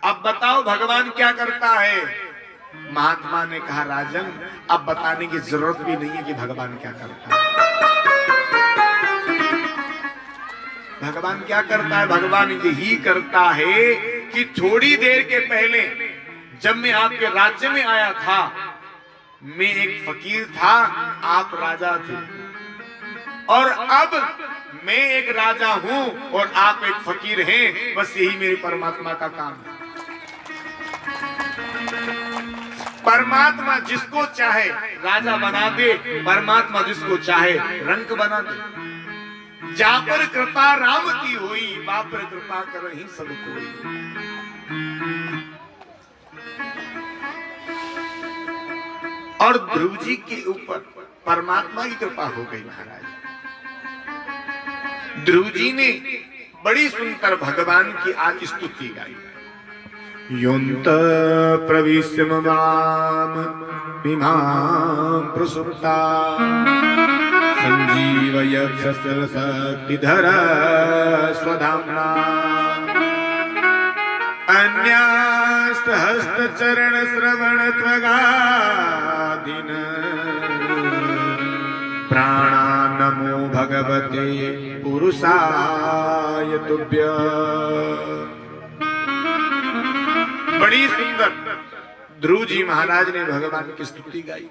अब बताओ भगवान क्या करता है। महात्मा ने कहा राजन अब बताने की जरूरत भी नहीं है कि भगवान क्या करता है। भगवान क्या करता है, भगवान यही करता है कि थोड़ी देर के पहले जब मैं आपके राज्य में आया था, मैं एक फकीर था, आप राजा थे, और अब मैं एक राजा हूं और आप एक फकीर हैं। बस यही मेरे परमात्मा का काम है। परमात्मा जिसको चाहे राजा बना दे, परमात्मा जिसको चाहे रंक बना दे। जा पर कृपा राम की होई, बाप पर कृपा करहि सब कोई। और ध्रुव जी के ऊपर परमात्मा की कृपा हो गई महाराज। ध्रुव जी ने बड़ी सुंदर भगवान की आज स्तुति गाई। योन्त प्रविश्य ममाम इमां प्रसुप्ता संजीवय शस्त्रशक्तिधर स्वधाम्ना अन्यास्तहस्तचरण श्रवण त्वगादीन प्राणा नमो भगवते पुरुषाय तुभ्य। बड़ी सुंदर ध्रुव जी महाराज ने भगवान की स्तुति गाई।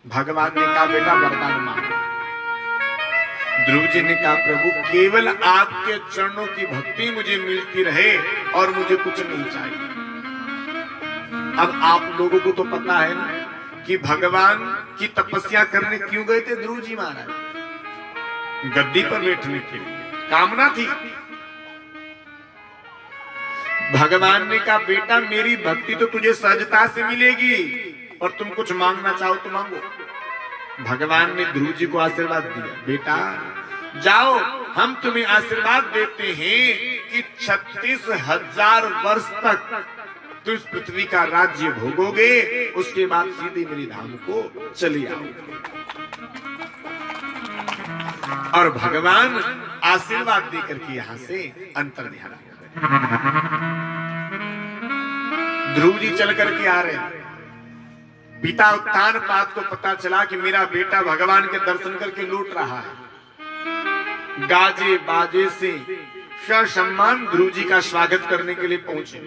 भगवान ने कहा बेटा वरदान मांगो। ध्रुव जी ने कहा प्रभु केवल आपके चरणों की भक्ति मुझे मिलती रहे और मुझे कुछ नहीं चाहिए। अब आप लोगों को तो पता है ना कि भगवान की तपस्या करने क्यों गए थे ध्रुव जी महाराज, गद्दी पर बैठने के लिए कामना थी। भगवान ने कहा बेटा मेरी भक्ति तो तुझे सहजता से मिलेगी और तुम कुछ मांगना चाहो तो मांगो। भगवान ने ध्रुव जी को आशीर्वाद दिया, बेटा जाओ हम तुम्हें आशीर्वाद देते हैं कि 36,000 वर्ष तक तुम इस पृथ्वी का राज्य भोगोगे, उसके बाद सीधे मेरी धाम को चले आओगे। और भगवान आशीर्वाद देकर के यहां से अंतर्ध्यान हो गए। ध्रुव जी चल करके आ रहे हैं। पिता उत्तान पाद को पता चला कि मेरा बेटा भगवान के दर्शन करके लौट रहा है। गाजे बाजे से ससम्मान ध्रुव जी का स्वागत करने के लिए पहुंचे।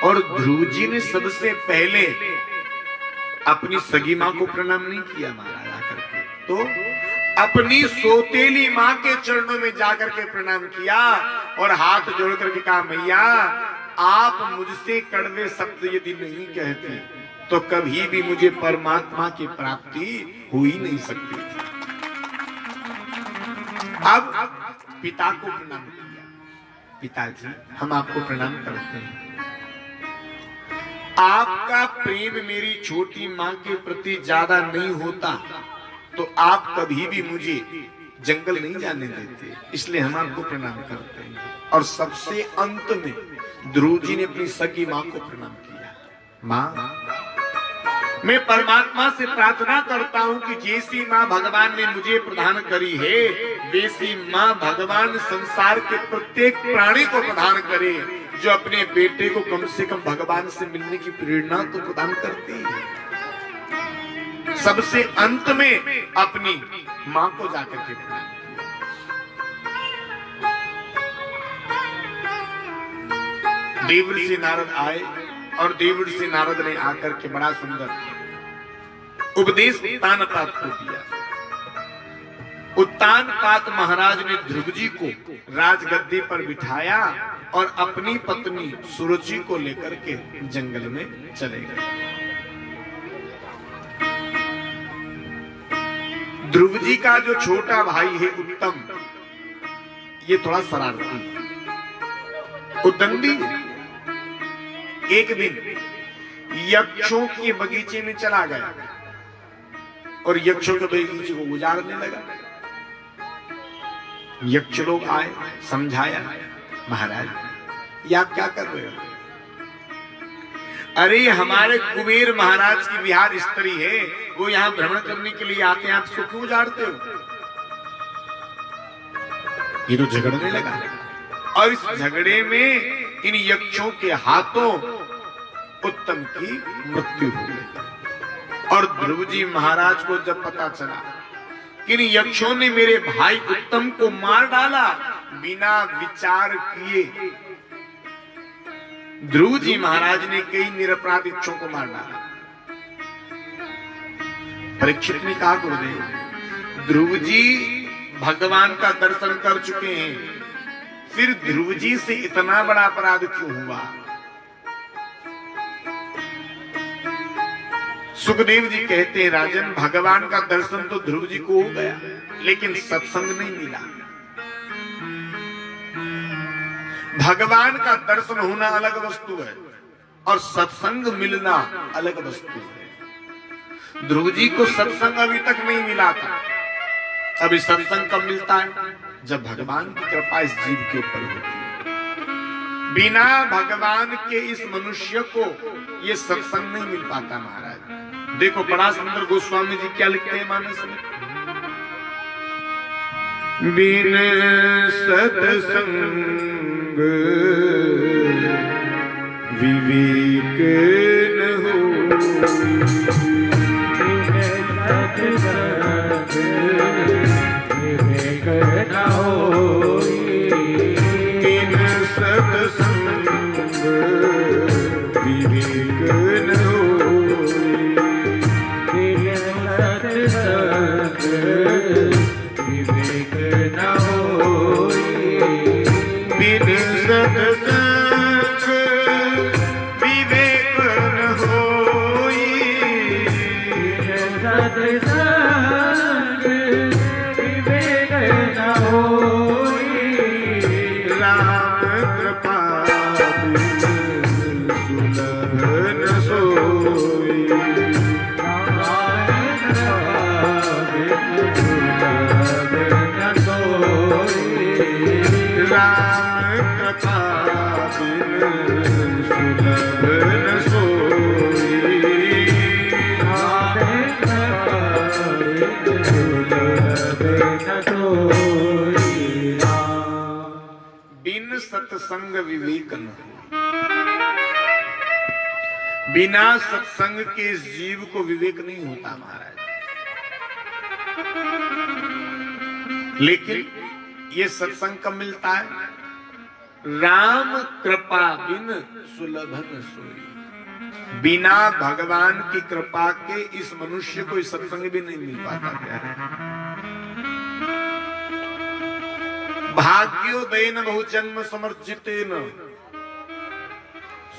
और ध्रुव जी ने सबसे पहले अपनी सगी मां को प्रणाम नहीं किया महाराज आकर के, तो अपनी सोतेली मां के चरणों में जाकर के प्रणाम किया और हाथ जोड़ करके कहा मैया आप मुझसे कड़वे शब्द यदि नहीं कहते तो कभी भी मुझे परमात्मा की प्राप्ति हो ही नहीं सकती। अब पिता को प्रणाम किया, पिताजी हम आपको प्रणाम करते हैं। आपका प्रेम मेरी छोटी मां के प्रति ज्यादा नहीं होता तो आप कभी भी मुझे जंगल नहीं जाने देते, इसलिए हम आपको प्रणाम करते हैं। और सबसे अंत में ध्रुव जी ने अपनी सगी मां को प्रणाम किया। मां मैं परमात्मा से प्रार्थना करता हूं कि जैसी मां भगवान ने मुझे प्रदान करी है वैसी मां भगवान संसार के प्रत्येक प्राणी को प्रदान करे जो अपने बेटे को कम से कम भगवान से मिलने की प्रेरणा तो प्रदान करती है। सबसे अंत में अपनी मां को जाकर के प्रणाम किया। देवर्षि नारद आए और देवर्षि नारद ने आकर के बड़ा सुंदर उपदेश उत्तानपाद को दिया। उत्तानपाद महाराज ने ध्रुव जी को राजगद्दी पर बिठाया और अपनी पत्नी सुरुचि को लेकर के जंगल में चले गए। ध्रुव जी का जो छोटा भाई है उत्तम, ये थोड़ा शरारती उद्दंडी। एक दिन यक्षों के बगीचे में चला गया और यक्षों के बगीचे को गुजारने लगा। यक्ष लोग आए, समझाया, महाराज ये आप क्या कर रहे हो? अरे हमारे कुबेर महाराज की विहार स्त्री है, वो यहाँ भ्रमण करने के लिए आते हैं, आप इसको क्यों उजाड़ते हो? ये तो झगड़ने लगा और इस झगड़े में इन यक्षों के हाथों उत्तम की मृत्यु हो गई। और ध्रुव जी महाराज को जब पता चला कि इन यक्षों ने मेरे भाई उत्तम को मार डाला, बिना विचार किए ध्रुव जी महाराज ने कई निरपराध यक्षों को मार डाला। परीक्षित ने कहा, गुरुदेव ध्रुव जी भगवान का दर्शन कर चुके हैं, फिर ध्रुव जी से इतना बड़ा अपराध क्यों हुआ? सुखदेव जी कहते हैं, राजन भगवान का दर्शन तो ध्रुव जी को हो गया, लेकिन सत्संग नहीं मिला। भगवान का दर्शन होना अलग वस्तु है और सत्संग मिलना अलग वस्तु है। ध्रुव जी को सत्संग अभी तक नहीं मिला था। अभी सत्संग कब मिलता है? जब भगवान की कृपा इस जीव के ऊपर होती है। बिना भगवान के इस मनुष्य को ये सत्संग नहीं मिल पाता। महाराज देखो बड़ा सुंदर गोस्वामी जी क्या लिखते हैं मानस में, बिन सत्संग विवेक न हो, विवेक न हो, बिन सत्संग विवेक न हो, विवेक न हो, बिन सत्संग विवेक न होई, सत्संग विवेक न होई, राम कृपा सुलभ न सोई, राम कृपा सुलभ न सोई, बिन सत्संग विवेक न हो। बिना सत्संग के इस जीव को विवेक नहीं होता महाराज। लेकिन ये सत्संग कब मिलता है? राम कृपा बिन सुलभन सोई। बिना भगवान की कृपा के इस मनुष्य को इस सत्संग भी नहीं मिल पाता। प्यारे भाग्योदयन बहुजन्म समर्जितेन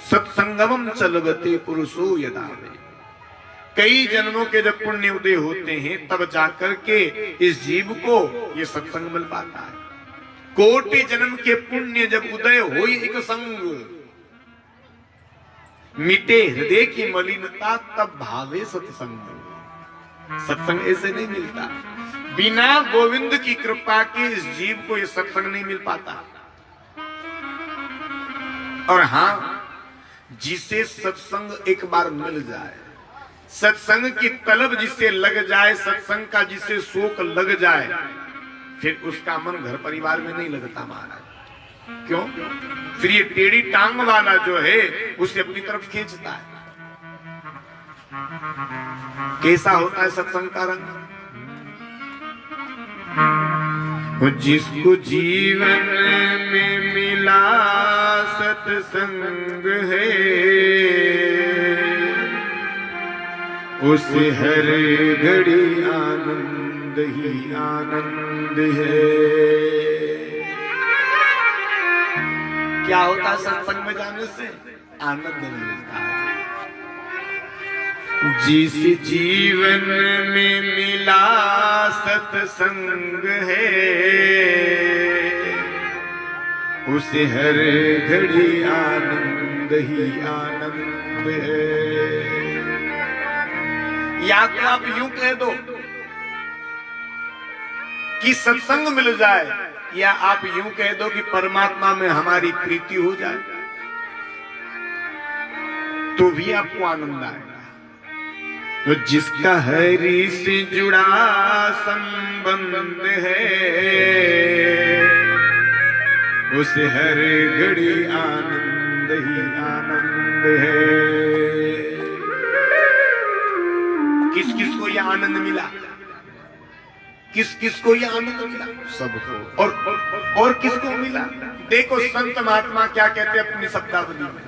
सत्संगमम चलवते पुरुषो यदा वे। कई जन्मों के जब पुण्य उदय होते हैं तब जाकर के इस जीव को ये सत्संग मिल पाता है। कोटि जन्म के पुण्य जब उदय हो एक संग, मिटे हृदय की मलिनता तब भावे सत्संग। सत्संग ऐसे नहीं मिलता। बिना गोविंद की कृपा के इस जीव को ये सत्संग नहीं मिल पाता। और हां, जिसे सत्संग एक बार मिल जाए, सत्संग की तलब जिसे लग जाए, सत्संग का जिसे शौक लग जाए, फिर उसका मन घर परिवार में नहीं लगता महाराज। क्यों? फिर ये टेढ़ी टांग वाला जो है उसे अपनी तरफ खींचता है। कैसा होता है सत्संग का रंग? जिसको जीवन में मिला सत्संग है, उसे हर घड़ी आनंद ही आनंद है। क्या होता है सत्संग में जाने से? आनंद मिलता है। जिस जीवन में मिला सत्संग है, उसे हर घड़ी आनंद ही आनंद है। या तो आप यूं कह दो कि सत्संग मिल जाए, या आप यूं कह दो कि परमात्मा में हमारी प्रीति हो जाए, तो भी आपको आनंद आएगा। तो जिसका हरि से जुड़ा संबंध है, उसे हर घड़ी आनंद ही आनंद है। किस किस को यह आनंद मिला? किस किस को यह आनंद मिला? सबको। और किसको मिला? देखो संत महात्मा क्या कहते हैं अपनी शब्दावली में।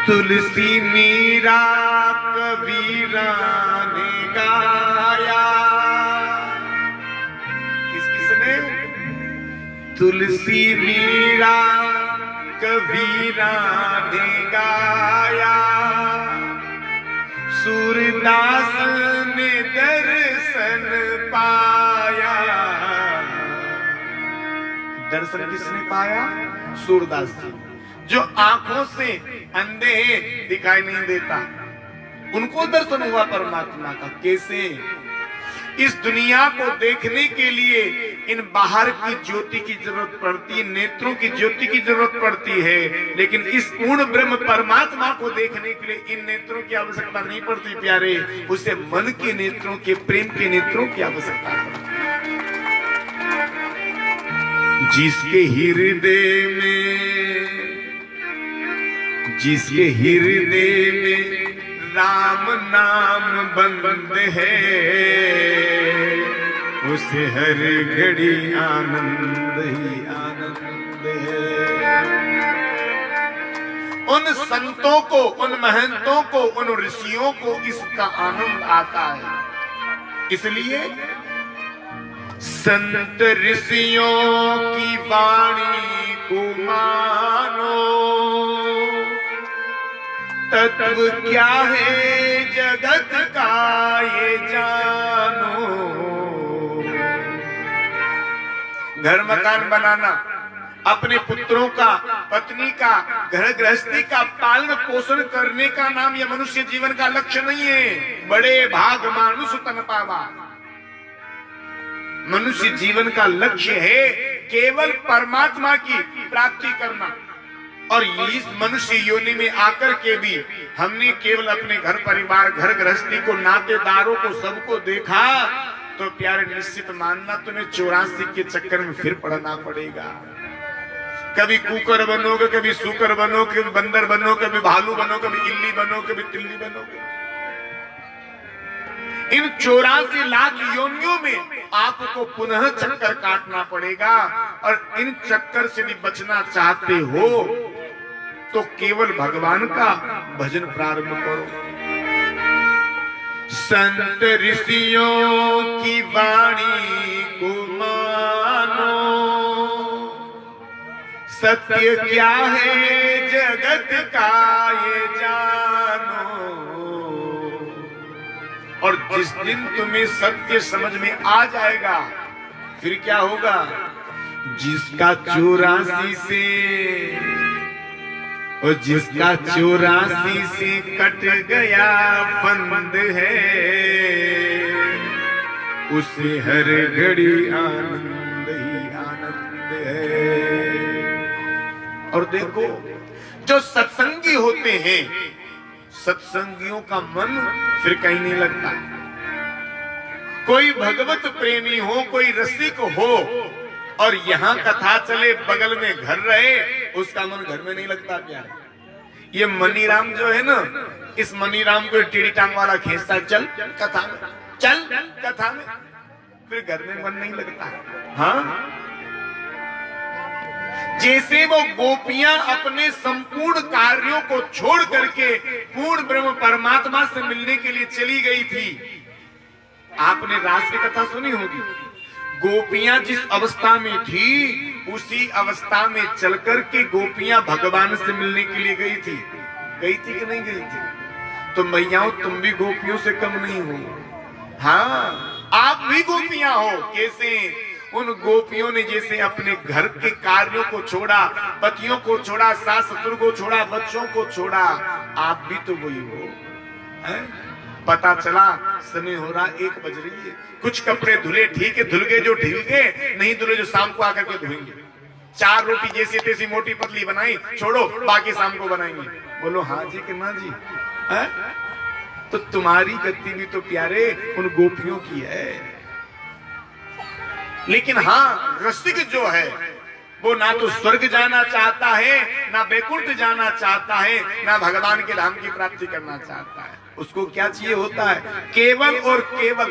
तुलसी मीरा कबीरा ने गाया। किसने? तुलसी मीरा कबीरा ने गाया, सूरदास ने दर्शन पाया। दर्शन किसने पाया? सूरदास जी, जो आंखों से अंधे दिखाई नहीं देता, उनको दर्शन हुआ परमात्मा का। कैसे? इस दुनिया को देखने के लिए इन बाहर की ज्योति की जरूरत पड़ती है, नेत्रों की ज्योति की जरूरत पड़ती है, लेकिन इस पूर्ण ब्रह्म परमात्मा को देखने के लिए इन नेत्रों की आवश्यकता नहीं पड़ती प्यारे। उसे मन के नेत्रों के, प्रेम के नेत्रों की आवश्यकता पड़ती है। जिसके हृदय में राम नाम बंद है, उसे हर घड़ी आनंद ही आनंद है। उन संतों को, उन महंतों को, उन ऋषियों को इसका आनंद आता है। इसलिए संत ऋषियों की वाणी को मानो, तत्व क्या है जगत का ये जानो। घर मकान बनाना, अपने पुत्रों का, पत्नी का, घर गृहस्थी का पालन पोषण करने का नाम यह मनुष्य जीवन का लक्ष्य नहीं है। बड़े भाग मानुष तन पावा। मनुष्य जीवन का लक्ष्य है केवल परमात्मा की प्राप्ति करना। और इस मनुष्य योनि में आकर के भी हमने केवल अपने घर परिवार, घर गृहस्थी को, नातेदारों को, सबको देखा, तो प्यारे निश्चित मानना तुम्हें 84 के चक्कर में फिर पड़ना पड़ेगा। कभी कुकर बनोगे, कभी सूकर बनो, कभी बंदर बनो, कभी भालू बनो, कभी इल्ली बनो, कभी तिल्ली बनोगे। इन 84 लाख योनियों में आपको पुनः चक्कर काटना पड़ेगा। और इन चक्कर से भी बचना चाहते हो तो केवल भगवान का भजन प्रारंभ करो। संत ऋषियों की वाणी को मानो, सत्य क्या है जगत का ये जानो। और जिस दिन तुम्हें सत्य समझ में आ जाएगा, फिर क्या होगा? जिसका 84 से, और जिसका 84 से कट गया बंद है, उसे हर घड़ी आनंद ही आनंद है। और देखो, जो सत्संगी होते हैं, सत्संगियों का मन फिर कहीं नहीं लगता। कोई भगवत प्रेमी हो, कोई रसिक हो, और यहाँ कथा चले, बगल में घर रहे, उसका मन घर में नहीं लगता प्यार। ये मनीराम जो है ना, इस मनीराम को टेढ़ी टांग वाला खींचता, चल कथा में, चल कथा में, फिर घर में मन नहीं लगता। हाँ, जैसे वो गोपियां अपने संपूर्ण कार्यों को छोड़ करके पूर्ण ब्रह्म परमात्मा से मिलने के लिए चली गई थी। आपने रास की कथा सुनी होगी। गोपियां जिस अवस्था में थी उसी अवस्था में चलकर के गोपियां भगवान से मिलने के लिए गई थी कि नहीं गई थी? तो मैयाओं, तुम भी गोपियों से कम नहीं हो। हाँ, आप भी गोपियां हो। कैसे? उन गोपियों ने जैसे अपने घर के कार्यों को छोड़ा, पतियों को छोड़ा, सास ससुर को छोड़ा, बच्चों को छोड़ा, आप भी तो वही हो। है? पता चला समय हो रहा 1 बज रही है, कुछ कपड़े धुले, ठीक है, धुल गए जो ढील गए, नहीं धुले जो शाम को आकर के धोएंगे। 4 रोटी जैसी तैसी मोटी पतली बनाई, छोड़ो बाकी शाम को बनाएंगे। बोलो हाँ जी कि ना जी? है? तो तुम्हारी गति भी तो प्यारे उन गोपियों की है। लेकिन हाँ, रसिक जो है वो ना तो स्वर्ग जाना चाहता है, ना बैकुंठ जाना चाहता है, ना भगवान के धाम की प्राप्ति करना चाहता है। उसको क्या चाहिए होता है? केवल और केवल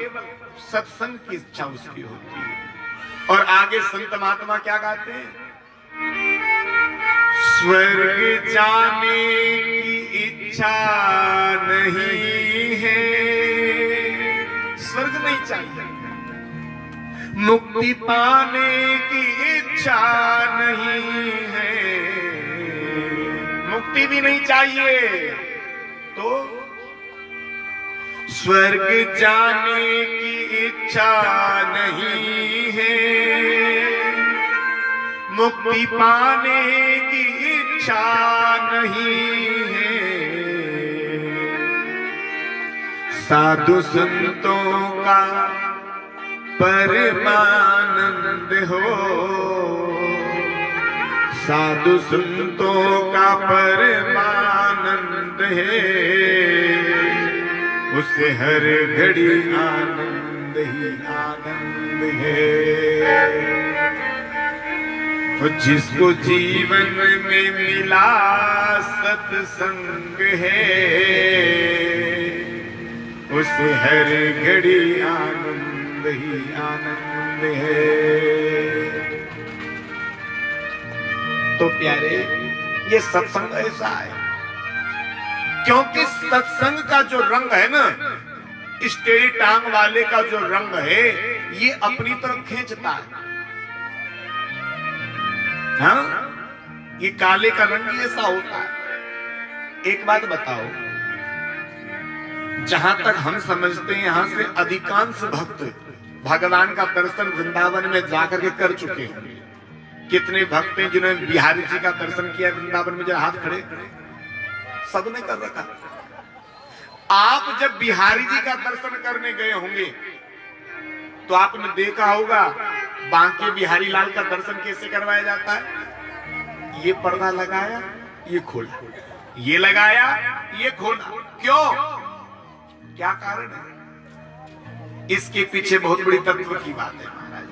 सत्संग की इच्छा उसकी होती है। और आगे संत महात्मा क्या गाते हैं? स्वर्ग जाने की इच्छा नहीं है, स्वर्ग नहीं चाहिए, मुक्ति पाने की इच्छा नहीं है, मुक्ति भी नहीं चाहिए, तो स्वर्ग जाने की इच्छा नहीं है, मुक्ति पाने की इच्छा नहीं है। साधु संतों का परमानंद हो, साधु संतों का परमानंद है, उसे हर घड़ी आनंद ही आनंद है। जिसको जीवन में मिला सत्संग है, उसे हर घड़ी आनंद ही आनंद है। तो प्यारे, ये सत्संग ऐसा है, क्योंकि सत्संग का जो रंग है ना, इस टेढ़ी टांग वाले का जो रंग है, ये अपनी तरफ खींचता है। हाँ, ये काले का रंग ऐसा होता है। एक बात बताओ, जहां तक हम समझते हैं यहां से अधिकांश भक्त भगवान का दर्शन वृंदावन में जाकर के कर चुके हैं। कितने भक्त हैं जिन्होंने बिहारी जी का दर्शन किया वृंदावन में? जरा हाथ खड़े, सबने कर रखा। आप जब बिहारी जी का दर्शन करने गए होंगे तो आपने देखा होगा बांके बिहारी लाल का दर्शन कैसे करवाया जाता है। ये पर्दा लगाया, ये खोला, ये लगाया, ये खोला। क्यों? क्या कारण है? इसके पीछे बहुत बड़ी तत्व की बात है महाराज।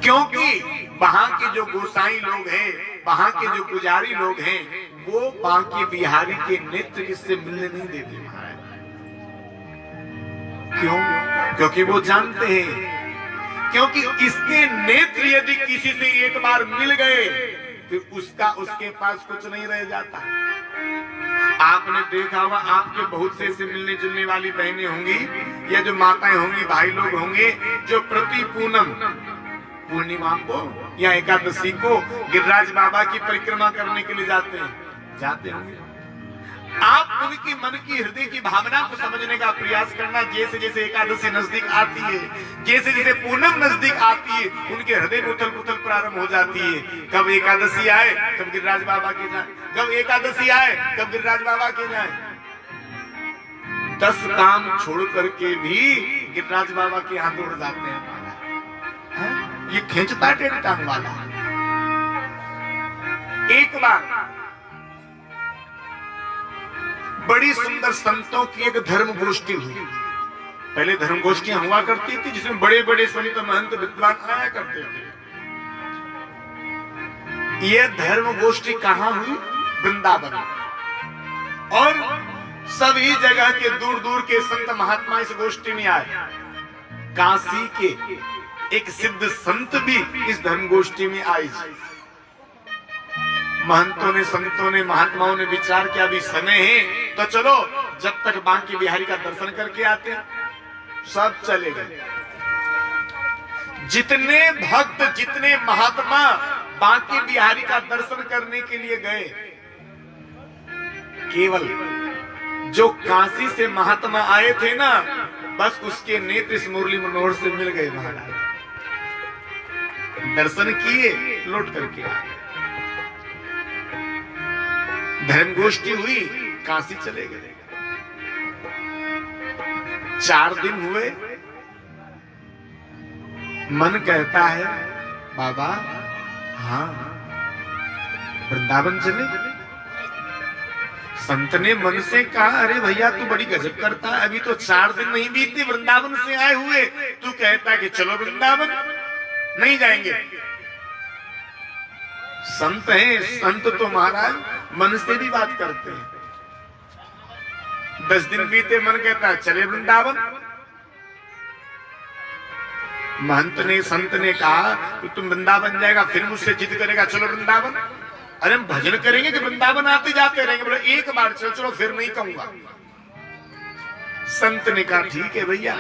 क्योंकि वहां के जो गोसाई लोग हैं, वहां के जो पुजारी लोग हैं, वो बांके बिहारी के नेत्र से मिलने नहीं देते महाराज। क्यों? क्योंकि वो जानते हैं, क्योंकि इसके नेत्र यदि किसी से एक बार मिल गए फिर उसका उसके पास कुछ नहीं रह जाता। आपने देखा होगा, आपके बहुत से ऐसे मिलने जुलने वाली बहनें होंगी या जो माताएं होंगी, भाई लोग होंगे, जो प्रति पूर्णिमा को या एकादशी को गिरिराज बाबा की परिक्रमा करने के लिए जाते होंगे। आप उनकी मन की हृदय की भावना को समझने का प्रयास करना। जैसे जैसे एकादशी नजदीक आती है, जैसे जैसे पूनम नजदीक आती है, उनके हृदय में उथल पुथल प्रारंभ हो जाती है। कब एकादशी आए कब गिरिराज बाबा के जाए, कब एकादशी आए कब गिरिराज बाबा के जाए। 10 काम छोड़ करके भी गिरिराज बाबा के यहाँ दौड़ जाते हैं। ये खींचता टेढ़ी टांग वाला। एक बार बड़ी सुंदर संतों की एक धर्म गोष्ठी हुई। पहले धर्म गोष्ठियां हुआ करती थी जिसमें बड़े बड़े संत महंत विद्वान आया करते थे। यह धर्म गोष्ठी कहां हुई? वृंदावन। और सभी जगह के दूर दूर के संत महात्मा इस गोष्ठी में आए। काशी के एक सिद्ध संत भी इस धर्म गोष्ठी में आए। महंतों ने, संतों ने, महात्माओं ने विचार किया अभी समय है तो चलो जब तक बांके बिहारी का दर्शन करके आते हैं। सब चले गए। जितने भक्त, जितने महात्मा बांके बिहारी का दर्शन करने के लिए गए, केवल जो काशी से महात्मा आए थे ना, बस उसके नेत्र इस मुरली मनोहर से मिल गए। महाराज दर्शन किए, लौट करके आ गए। धर्म गोष्ठी हुई, काशी चले गए। 4 दिन हुए। मन कहता है बाबा हाँ वृंदावन चले। संत ने मन से कहा अरे भैया तू बड़ी गजब करता है, अभी तो 4 दिन नहीं बीते वृंदावन से आए हुए, तू कहता कि चलो वृंदावन। नहीं जाएंगे। संत हैं, संत तो महाराज मन से भी बात करते हैं। 10 दिन बीते, मन कहता है चले वृंदावन। महंत ने, संत ने कहा कि तुम वृंदावन जाएगा, फिर मुझसे जिद करेगा चलो वृंदावन। अरे हम भजन करेंगे कि वृंदावन आते जाते रहेंगे। बोले एक बार चलो, चलो फिर नहीं कहूंगा। संत ने कहा ठीक है भैया।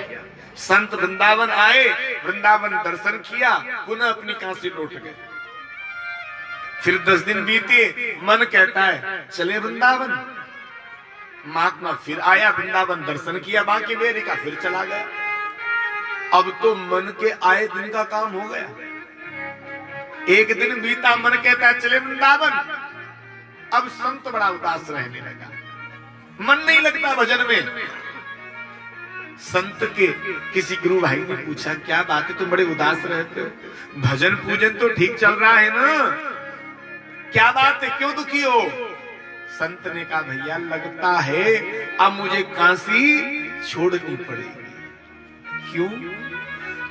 संत वृंदावन आए, वृंदावन दर्शन किया, पुनः अपनी काशी लौट गए। फिर 10 दिन बीते, मन कहता है चले वृंदावन। महात्मा फिर आया, वृंदावन दर्शन किया बांके बिहारी का, फिर चला गया। अब तो मन के आए दिन का काम हो गया। एक दिन बीता, मन कहता है चले वृंदावन। अब संत बड़ा उदास रहने लगा, मन नहीं लगता भजन में। संत के किसी गुरु भाई ने पूछा क्या बात है तुम बड़े उदास रहते हो, भजन पूजन तो ठीक चल रहा है ना, क्या बात है, क्यों दुखी हो? संत ने कहा भैया लगता है अब मुझे काशी छोड़नी पड़ेगी। क्यों?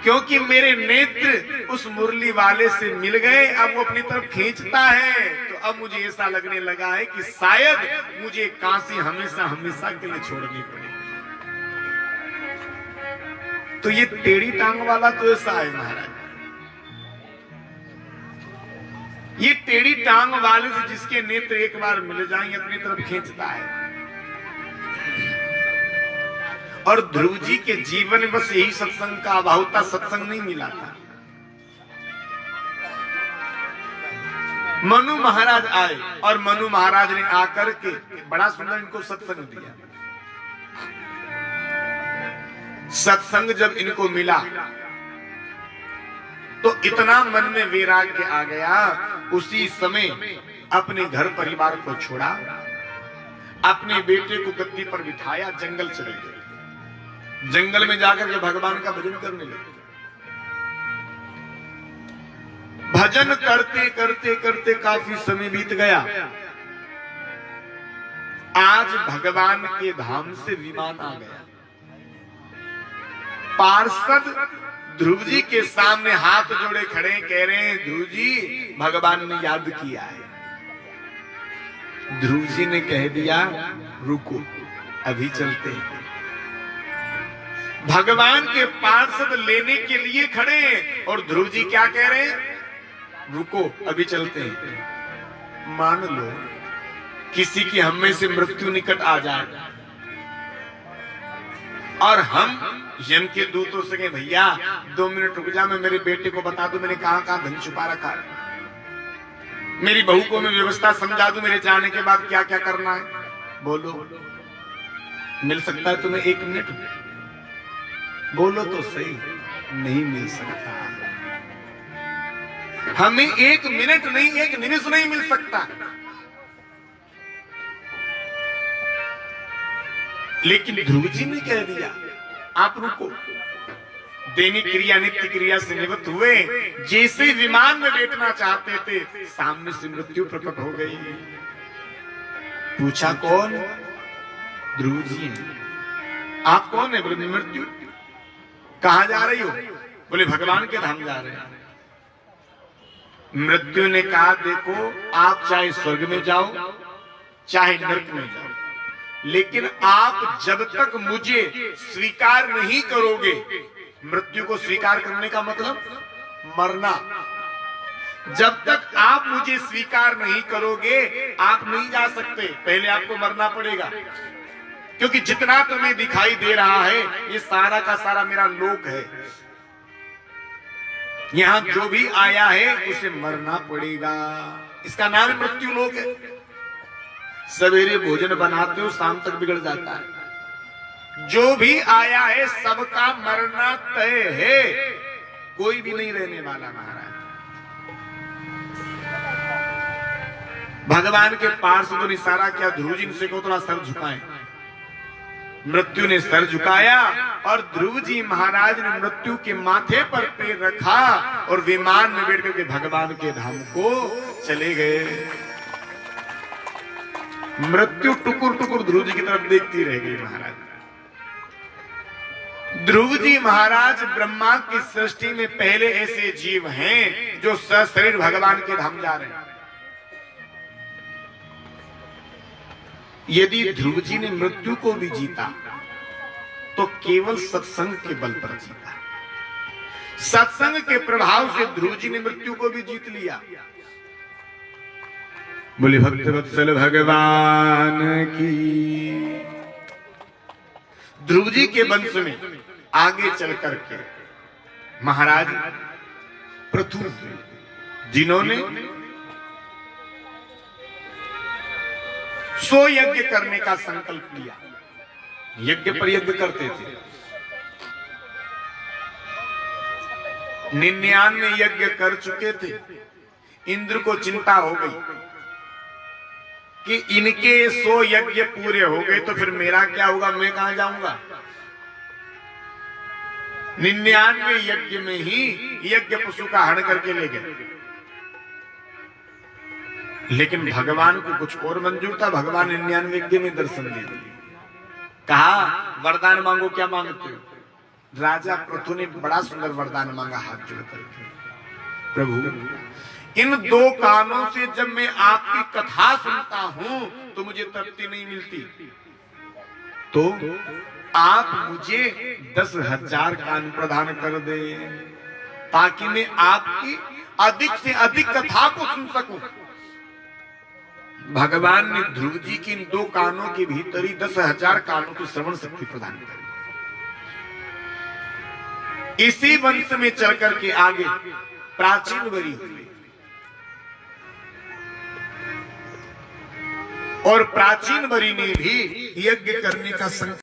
क्योंकि मेरे नेत्र उस मुरली वाले से मिल गए, अब वो अपनी तरफ खींचता है, तो अब मुझे ऐसा लगने लगा है कि शायद मुझे काशी हमेशा हमेशा के लिए छोड़नी पड़ेगी। तो ये टेढ़ी टांग वाला तो ऐसा है महाराज, ये टेढ़ी टांग वाले से जिसके नेत्र एक बार मिल जाएंगे अपनी तरफ खींचता है। और ध्रुव जी के जीवन में बस यही सत्संग का अभाव था, सत्संग नहीं मिला था। मनु महाराज आए और मनु महाराज ने आकर के बड़ा सुंदर इनको सत्संग दिया। सत्संग जब इनको मिला तो इतना मन में वैराग्य आ गया, उसी समय अपने घर परिवार को छोड़ा, अपने बेटे को गद्दी पर बिठाया, जंगल चले गए। जंगल में जाकर के भगवान का भजन करने लगे। भजन करते करते करते काफी समय बीत गया। आज भगवान के धाम से विमान आ गया। पार्षद ध्रुव जी के सामने हाथ जोड़े खड़े कह रहे हैं ध्रुव जी भगवान ने याद किया है। ध्रुव जी ने कह दिया रुको अभी चलते हैं। भगवान के पार्षद लेने के लिए खड़े हैं और ध्रुव जी क्या कह रहे हैं, रुको अभी चलते हैं। मान लो किसी की हम में से मृत्यु निकट आ जाए और हम यम के दूतों से कहें भैया 2 मिनट रुक जा, मैं मेरे बेटे को बता दूं मैंने कहां कहां धन छुपा रखा है, मेरी बहू को मैं व्यवस्था समझा दूं, मेरे जाने के बाद क्या क्या करना है, बोलो मिल सकता है तुम्हें 1 मिनट? बोलो तो सही, नहीं मिल सकता। हमें 1 मिनट नहीं 1 निमिष नहीं मिल सकता। लेकिन ध्रुव जी ने कह दिया आप रुको। दैनिक क्रिया नित्य क्रिया से निवृत्त हुए, जैसे विमान में बैठना चाहते थे सामने से मृत्यु प्रकट हो गई। पूछा कौन? ध्रुव जी ने। आप कौन है? बोले मृत्यु। कहां जा रही हो? बोले भगवान के धाम जा रहे हैं। मृत्यु ने कहा देखो आप चाहे स्वर्ग में जाओ चाहे नरक में जाओ, लेकिन आप जब तक मुझे स्वीकार नहीं करोगे, मृत्यु को स्वीकार करने का मतलब मरना, जब तक आप मुझे स्वीकार नहीं करोगे आप नहीं जा सकते, पहले आपको मरना पड़ेगा। क्योंकि जितना तुम्हें दिखाई दे रहा है ये सारा का सारा मेरा लोक है, यहां जो भी आया है उसे मरना पड़ेगा, इसका नाम मृत्यु लोक है। सवेरे भोजन बनाते हो शाम तक बिगड़ जाता है, जो भी आया है सबका मरना तय है, कोई भी नहीं रहने वाला महाराज। भगवान के पार्षदों ने इशारा किया, ध्रुव जी से को थोड़ा सर झुकाएं। मृत्यु ने सर झुकाया और ध्रुव जी महाराज ने मृत्यु के माथे पर पैर रखा और विमान में बैठ करके भगवान के धाम को चले गए। मृत्यु टुकुर टुकुर ध्रुव जी की तरफ देखती रह गई महाराज। ध्रुव जी महाराज ब्रह्मा की सृष्टि में पहले ऐसे जीव हैं जो सशरीर भगवान के धाम जा रहे हैं। यदि ध्रुव जी ने मृत्यु को भी जीता तो केवल सत्संग के बल पर जीता। सत्संग के प्रभाव से ध्रुव जी ने मृत्यु को भी जीत लिया। बोले भक्तवत्सल भगवान की। ध्रुव जी के वंश में आगे चल करके महाराज पृथु जिन्होंने 100 यज्ञ करने का संकल्प लिया, यज्ञ पर यज्ञ करते थे, 99 यज्ञ कर चुके थे। इंद्र को चिंता हो गई कि इनके 100 यज्ञ पूरे हो गए तो फिर मेरा क्या होगा, मैं कहां जाऊंगा। 99 यज्ञ में ही यज्ञ पशु का हरण करके ले गए, लेकिन भगवान को कुछ और मंजूर था। भगवान 99 यज्ञ में दर्शन दे दिए। कहा वरदान मांगो, क्या मांगते हो। राजा पृथु ने बड़ा सुंदर वरदान मांगा हाथ जोड़ करके, प्रभु इन 2 कानों से जब मैं आपकी कथा सुनता हूं तो मुझे तृप्ति नहीं मिलती, तो आप मुझे 10,000 कान प्रदान कर दे ताकि मैं आपकी अधिक से अधिक कथा को सुन सकूं। भगवान ने ध्रुव जी की इन 2 कानों के भीतर ही 10,000 कानों की श्रवण शक्ति प्रदान करी। इसी वंश में चल करके आगे प्राचीन वरी हुई और प्राचीन वरी ने भी यज्ञ करने का संकल्प